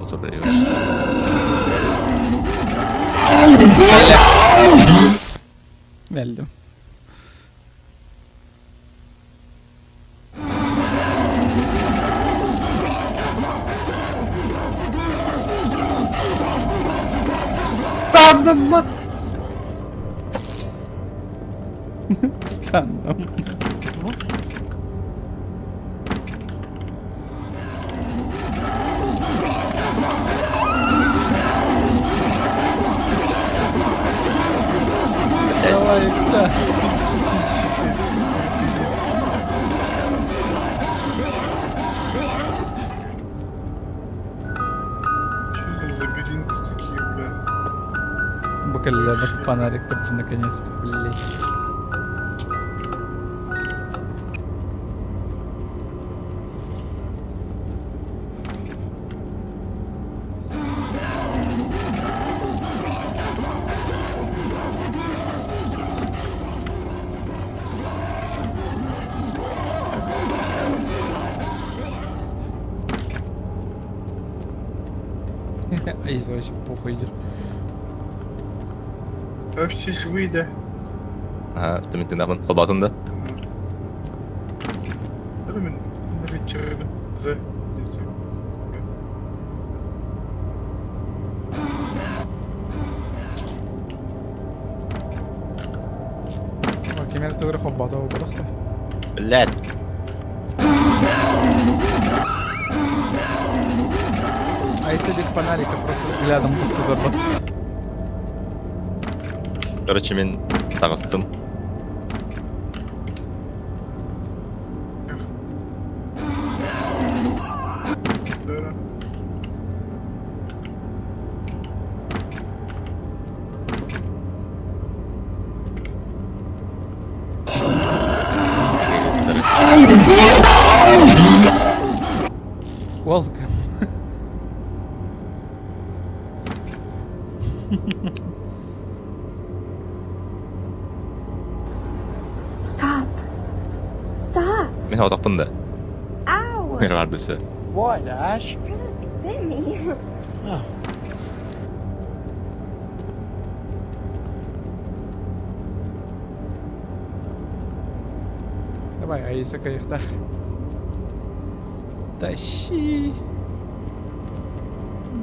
Отыр біреу. Geldim. Станом мат. Станом. Давай, Икса. Что за лабиринты такие, бля? Бакалейник фонарик тут наконец-то, блядь. А если вообще похуй идет. Öpsüz выйда. Ага, түмін тыңдағын қолбатымды. Мен навечерді. За. Кемер төгірі қоббата болдық та. Блядь. А если без фонарика, просто взглядом тоқтатыр. Короче, мен тағыстым. Welcome. Stop. Stop. Мен отақпын да. Ow. Мен бардысы. What, Ash? Bit me. Давай, Аиса каяқтақ. Тащи.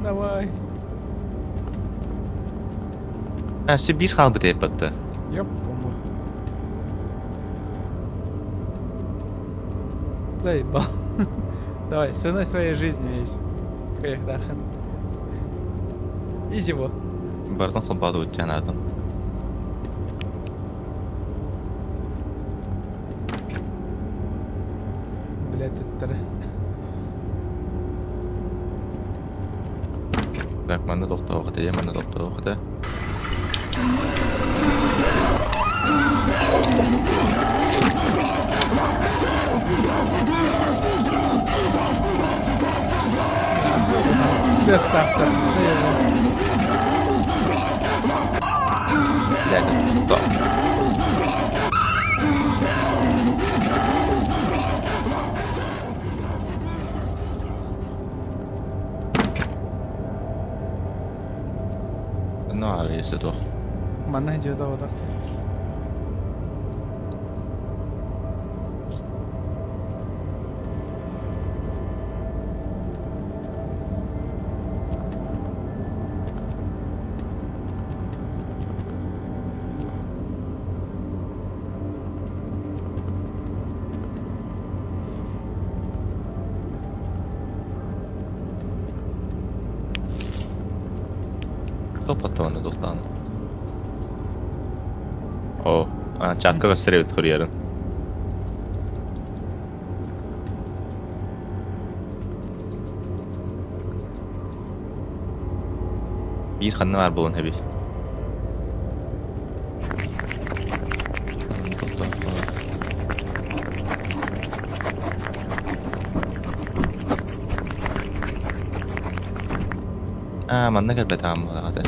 Давай. А, все bir қалбы тейіп бітті. Ёп, бомба. Заебал. Давай, ценой своей жизни есть. Каяқтақ. Изи во. Бардың қолбаты өткен адам. Блядь, это... Так, мәні доқты оқыды, мәні доқты оқыды. Доставка. Заебал. Блядь, доқты. Ну, а если то. Mana идет вот так. Kapattım dostlarım. O. Çatka gösteriyor koruyorum. Bir kanı var bunun hebi. Man gel betam hadi.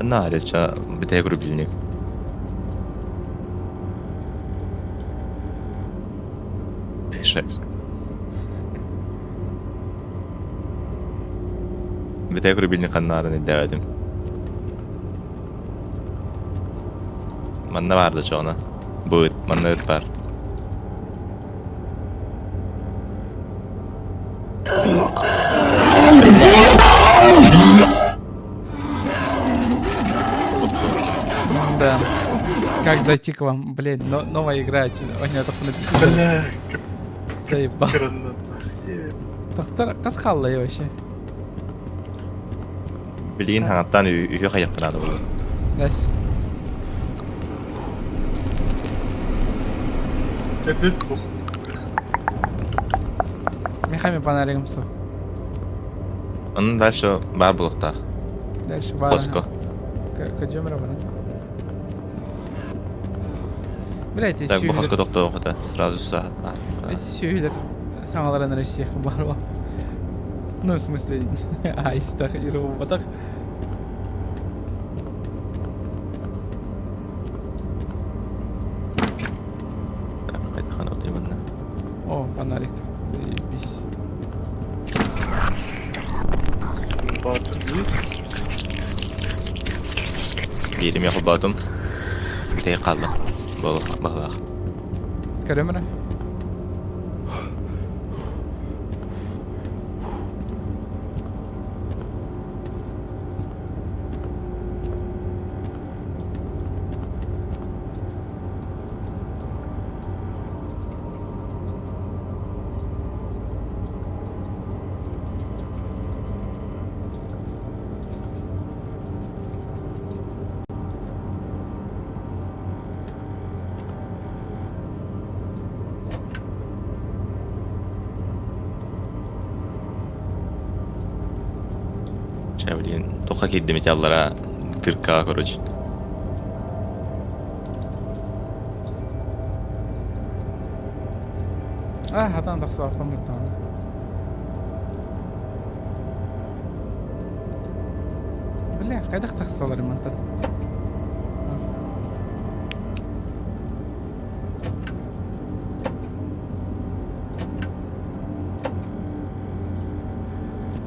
Nareča, bir grup bilnik. Шесть. Битек рубильник канарын идэвэdim. Манна vardı çoğuna. Bu manna ötber. Да. Как зайти к вам? Блин, новая игра. У меня только написано. Бля, Заебал. граната. Тахтар, кас қалла ya вообще. Bildiğin hanattan üye kayıptırады bu. Дайс. Это плохо. Мехами фонариком сок. Onun dальше бар bulukta. Дальше бар. Косько. Кадем рабана. Блять, эти Так, bu сюйлер. Косько doktor okudu. Сразу сюда. Эти сюйлер. Самалар на России барва. Ну, в смысле, аистах и роботах. Haydi kan olayım onunla. О, фонарик. Заебись. Батон есть? Birim yapıp baktım. Bir tek kaldı. Bak. Камера. Şey bileyim. Toka girdim metallara. 40k короче. Хатан тахсы артам кеттім. Бля, қайдақ тақсалар ремонттан?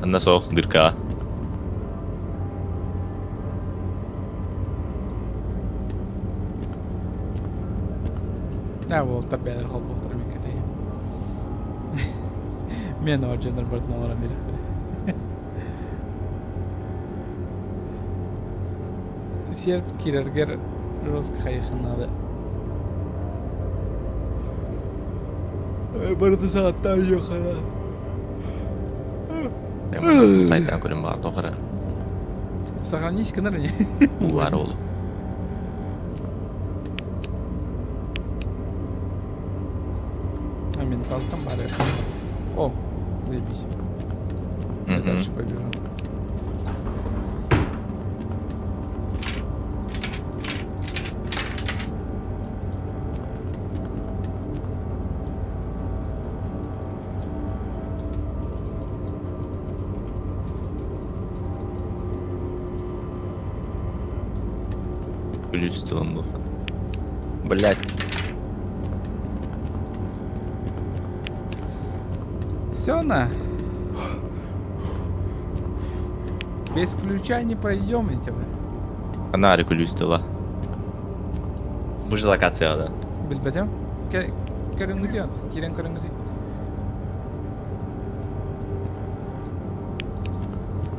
Ondan soğuk 40k. Да, ол табиғат қол боқтыр мен кетейін. Мен оржандар бұртын оларан беріп. Серт кирергер роск қайықынады. Барды сағаттан жоқ ана. Qaydan көрім бар тоқыры. Сохранись кінір не? Бар олу. А мен қалықтан бар. О, заебись. Я дальше побежу. Плюс стилом был. Блять. Все на. Без ключа не пройдем эти. Фонарик плюс стила. Bu же локация, да? Билбетем? көрүнгүдү ат. Кирен көрүнгүдү.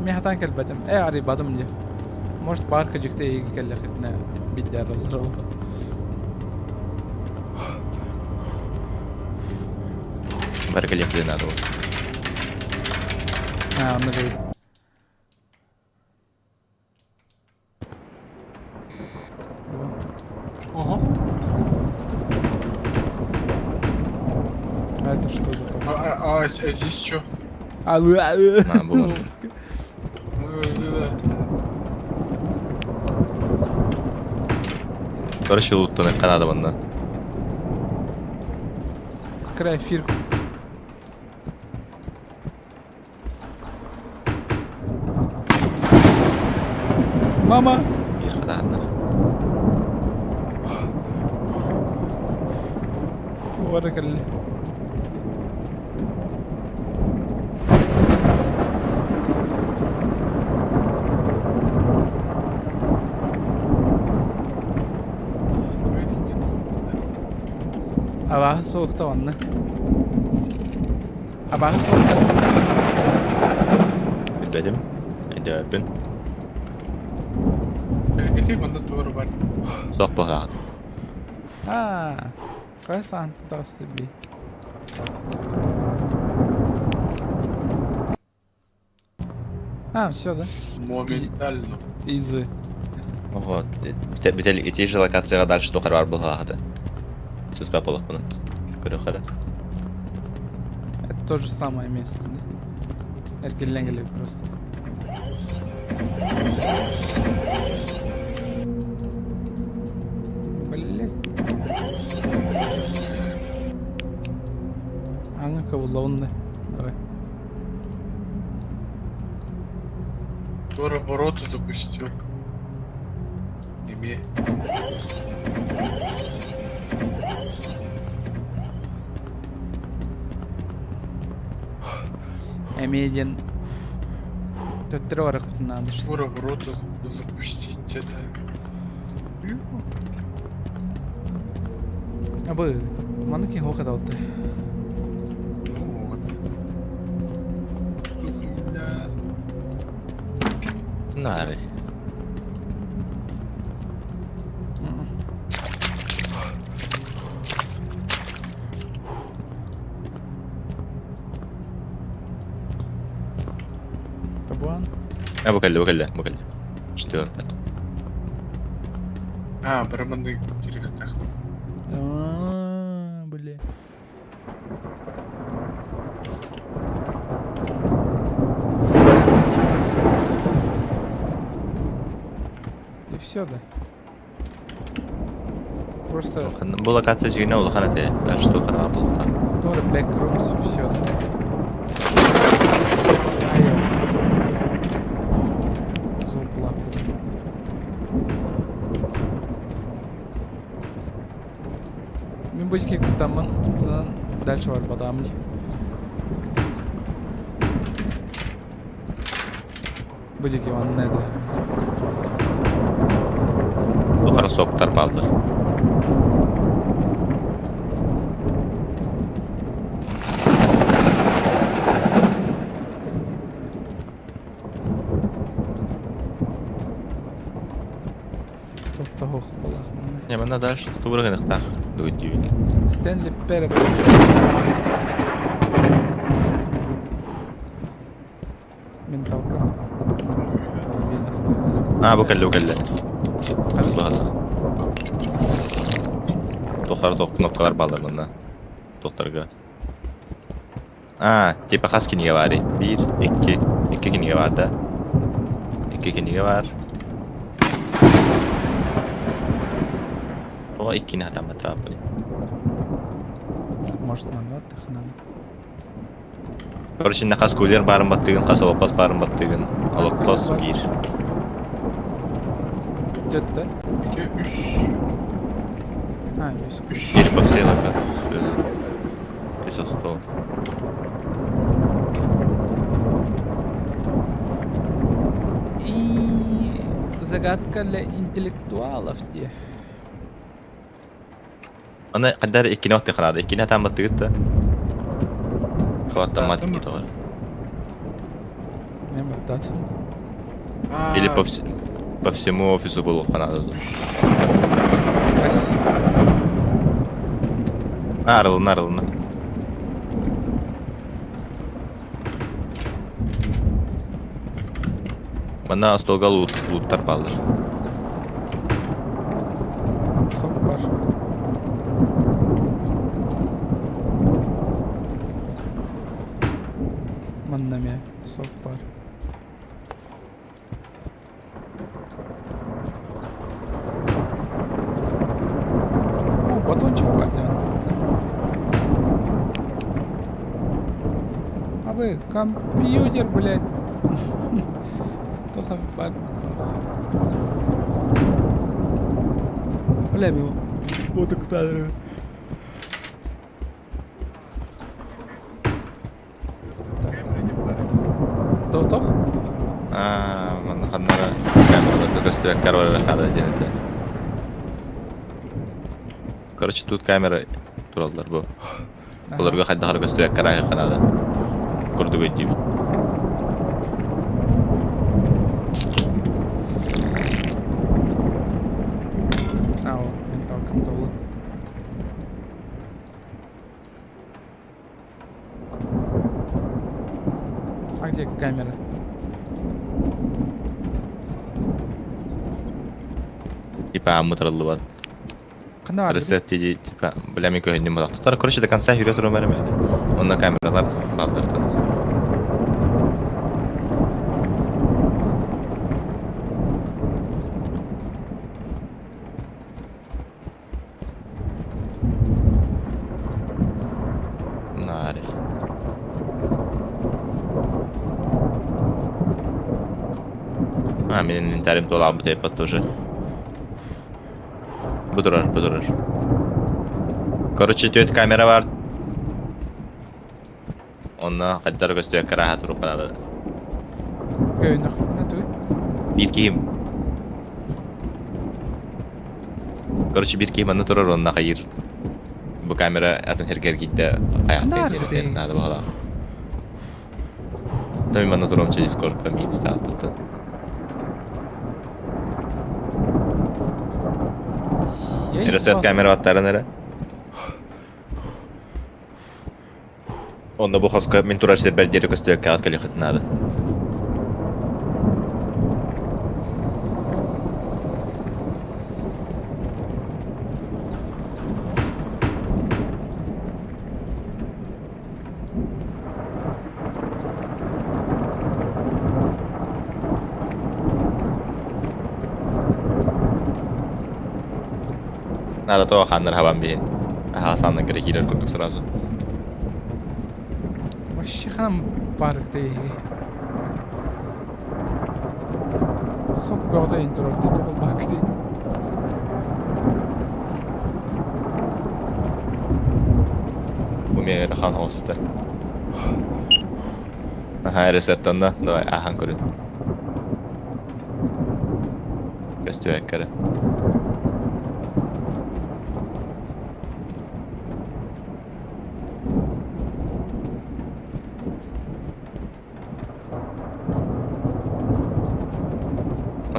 Мен хатан келбедим. Ари бадым же. Может парка жикте эги келлекетне биддер болор. Баргалеп надо. Аны koy. Ого. А это что за хуйня? А здесь что? Ha bu mu? Barış yoluttan ekkan adamından. Край фирку. Мама! Bir kadarlar. ورك اللي Abajo soğukta onunla. Abajo soğukta. Bilmedim. Hadi öpün. Где банда doğru var? Sok bakalım. А, красан, да, себе. А, все, да? Моментально. Изы. Ого. Бітелік і ті ж локацияға дальше тоқар бар бұл қағады. Сіз бәп олық бұны. Көрі қара. Это то же самое место, да? Эргеленгеле просто. Блин. Anga кавулонны. Давай. Тора ворота запустил. Име. Эмедиан. Тетрорах надо что. Тора ворота запустить это. Абы, манки хохот алты. Ну вот. Что хуйня? Нари. Табуан. Bu kelle. Четвертый. А, барабанный директор. Бля. И все, да. Просто Bu lokatsiya jigine oldu kanate. Dальше тоқар бар бұлықтан. Тора бэкрумс и все, да. Звук лапы. Мен будь как там дальше var badam diye. Будь ki он ne de. Тоқар соқтар балды. Топта хох болах. Не, мен дальше тургын ықтақ. Дуйдүй. Стэнли Переп. Менталка. Половина осталась. Bu kelle. Бұлады. Тоқар тоқ кнопкалар балдар мұнда. Тоқтарға. Типа қас кенеге бар. 1, 2 кенеге бар да. 2 кенеге бар. Оға 2 адам табы. Может, мандат тахнан. Короче, қас көйлер барын баттығын, қас алапас барын баттығын. Алапас 1. Где-то? 2, 3. Есть. Бері бассейла қар. Сөзі. 100. И загадка для интеллектуалов те. Аны каддар иккине вакыт канады. Иккине там баттыгытта. Хваттан мат Таттымы? кит олар. Мен баттат. Или по всему офису было канады. Раз. Арылына. Мына столга луттар балдыр. Сок бар. Маннаме сок бар. О, батончик бар, да. А вы компьютер, блядь. Только бар. Бля, его. Вот так надо. Тох? Мына ханнара камераларда көстөк карвара хада денете. Короче, тут камера туралдар бу. Буларга кайда көстөк карага канады. Курдуга диби. Ау, менталкам толы. А где камера? Типа мутарлы бар. Кандай бар? Ресет диди, типа, билами көйүндү мурак. Тутар, короче, до конца жүрө туру бермеди. Онда камералар балдырды. Нарих. Менин инвентарим тола бу тейп тоже. Будурар. Короче, төт камера бар. Онна кайдар көстөк карага туруп калады. Көйнөх. Натуй. Бир кийим. Короче, бир кийим аны турар, онна кайыр. Бу камера атын хергер гидде Кандай аяктен бити? надо багала. Тами мана турам через Discord мин стал тут. Ресет камера аттары нере? Онда бу хаска мен турар сербер дере көстөк кагат калыхыт надо. Надо то ханнер хабан бин. Хасандан керек хилер курдук сразу. Вообще ханам паркты. Сок бёрдэ интро дэтэ бакты. Бу мегер хан хосты. Ресеттен да. Давай ахан көрүн. Көстөк кере.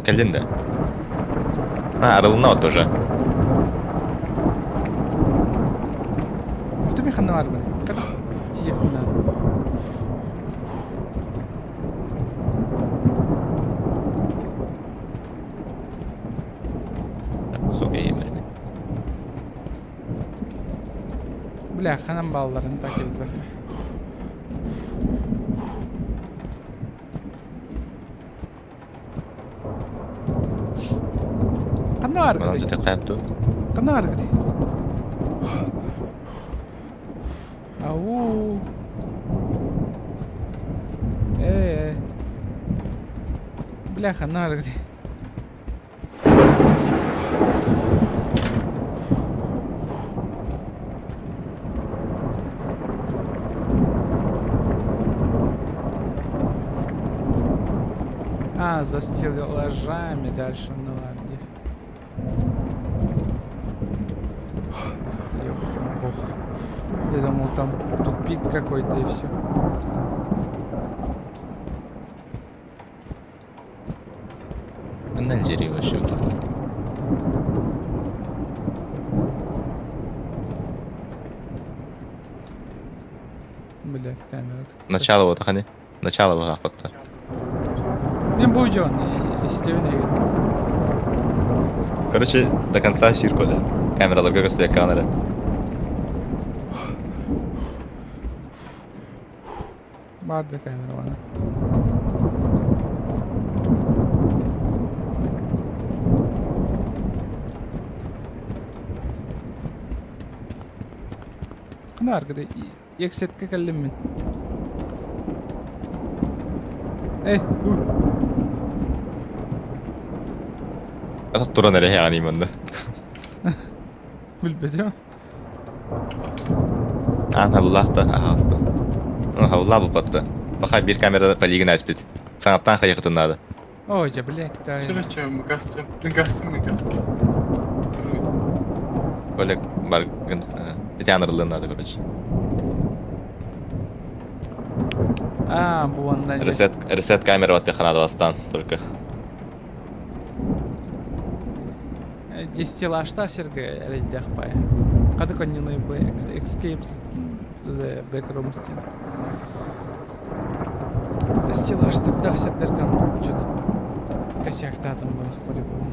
Келдин да. Арылына вот тоже. Ты механ бар мына. Када тиекна. Согей эмерме. Бля, ханам балларын такелди. Кандай бар? Мына жете каяпту. Кандай бар? Ау. Бляха, нар где? За стеллажами дальше, ну ладно. Я думал, там тупик какой-то и все. На дерево вообще. Блять, камера. Начало вот, хани. Начало вот так вот. Мен бойжан, истебіне кетті. Короче, до конца ширколи. Камераларга көстөк камера. Барды камера бана. Қана арқада, екі сетке кәлім мен. Эй, Туран эле яғани мында. білбеді. Ана буллахта, ағасты. Хаула бұпатты. Бақа бір камерада полигін әспет. Саңаптан қайықытын нады. Ой, жа, блядь, да. Короче, мы гастим. Колек баргын. Тянырлы нады, короче. А, бұл анда. Ресет камера ватты қанады бастан, только. Дестилашта серге рейдях бай. Қады конюны бай, escapes the backrooms тен. Дестилашта бдақ сердеркан чуть косяқтадым бұлақ по-любому.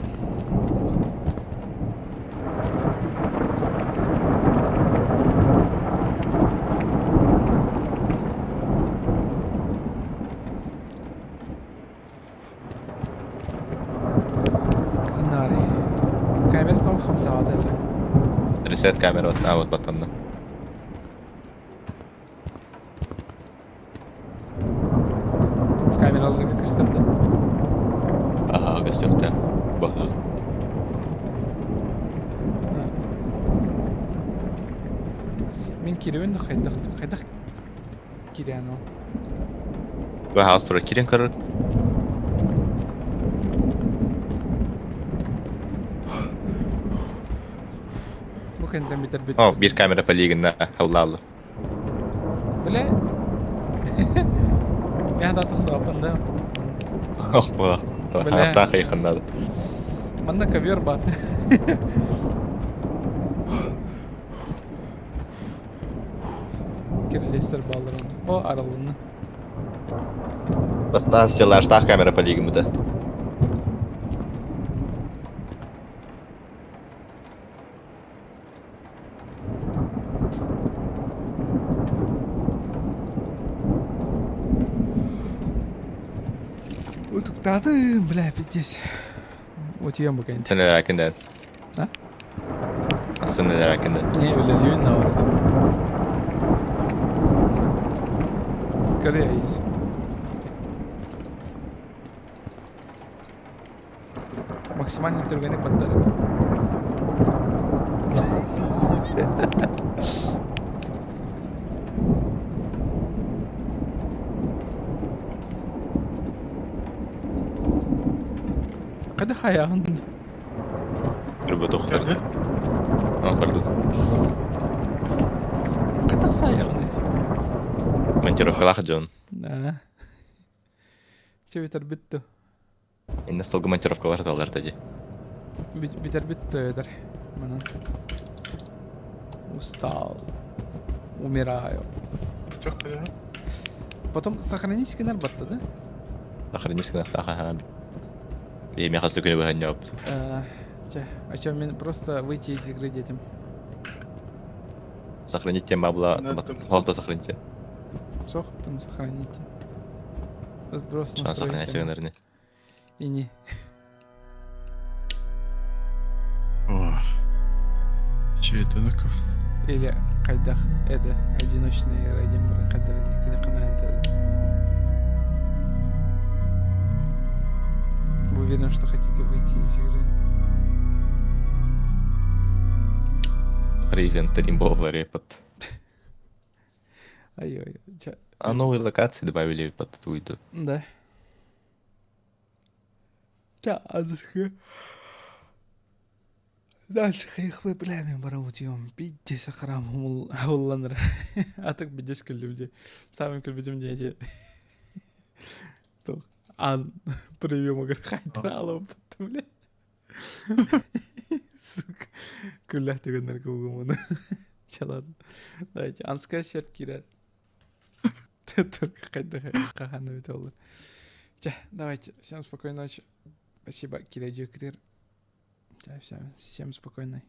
Камера там 5 ساعات هذاك. Ресет камера вот баттанды. Камераларга кірістірді. Ага, көстөкті. Баха. Мен керуенді қайдақ керуен ол. Баха астыра кирен кырыр. Bu kentten biter bitti. О, bir kamera полигінна хаулалы. Бля. Я да тахсапын да. Ох, бала. Бля. Аттан қайықындады. Манда ковер бар. Кирлестер балдырын. О, аралыны. Бастан стеллаждақ камера полигін бұды. Утуктады, бля, пиздец. Вот ем бакайын. Сен әлі әкінден. А? Сен әлі әкінден. Не, өлелеуін наурыз. Корея есть. Максимальный түргені поддары. Қайда аяғын? Үрбі тоқтарды. Кәді? Бардыд. Қайда қысы аяғын? Монтировкалақ жон. Да. Че битер бітті? Инна столғы монтировкалар талар тади. Битер бітті өдір. Манан. Устал. Умираю. Жоқ, кәді? Потом сохранить скинер батты, да? Сохранишкін ақтаға. Еме қасы күні бөхін жауып. А чё, мен просто выйти из игры детям. Сохранить тем бабла. Холта сохранить. Сох, там сохраните. Просто Шан сохранять настроить. сигнерни. И не. О. Че это такое? Или кайдах это одиночные радио кадры никогда канает. Вы уверены, что хотите выйти из игры? Хрейвен Таримбова репот. Ай-ой, чё? А новые локации добавили под туйду. Да. Да, адски. Дальше хайхвы плями бараутьем. Пиддес ахрам улланыр. А так бидес көлдімде. Самым көлбедімде әде. Тух. Ан прием агар хайдыр алып баттым, бля. Сука. Күлләх төгеннер кугum оны. Чаладым. Давайте. Анская серп кирер. Только хайда хаханды бит олар. Давайте. Всем спокойной ночи. Спасибо, Киря Дюкрир. Всем спокойной.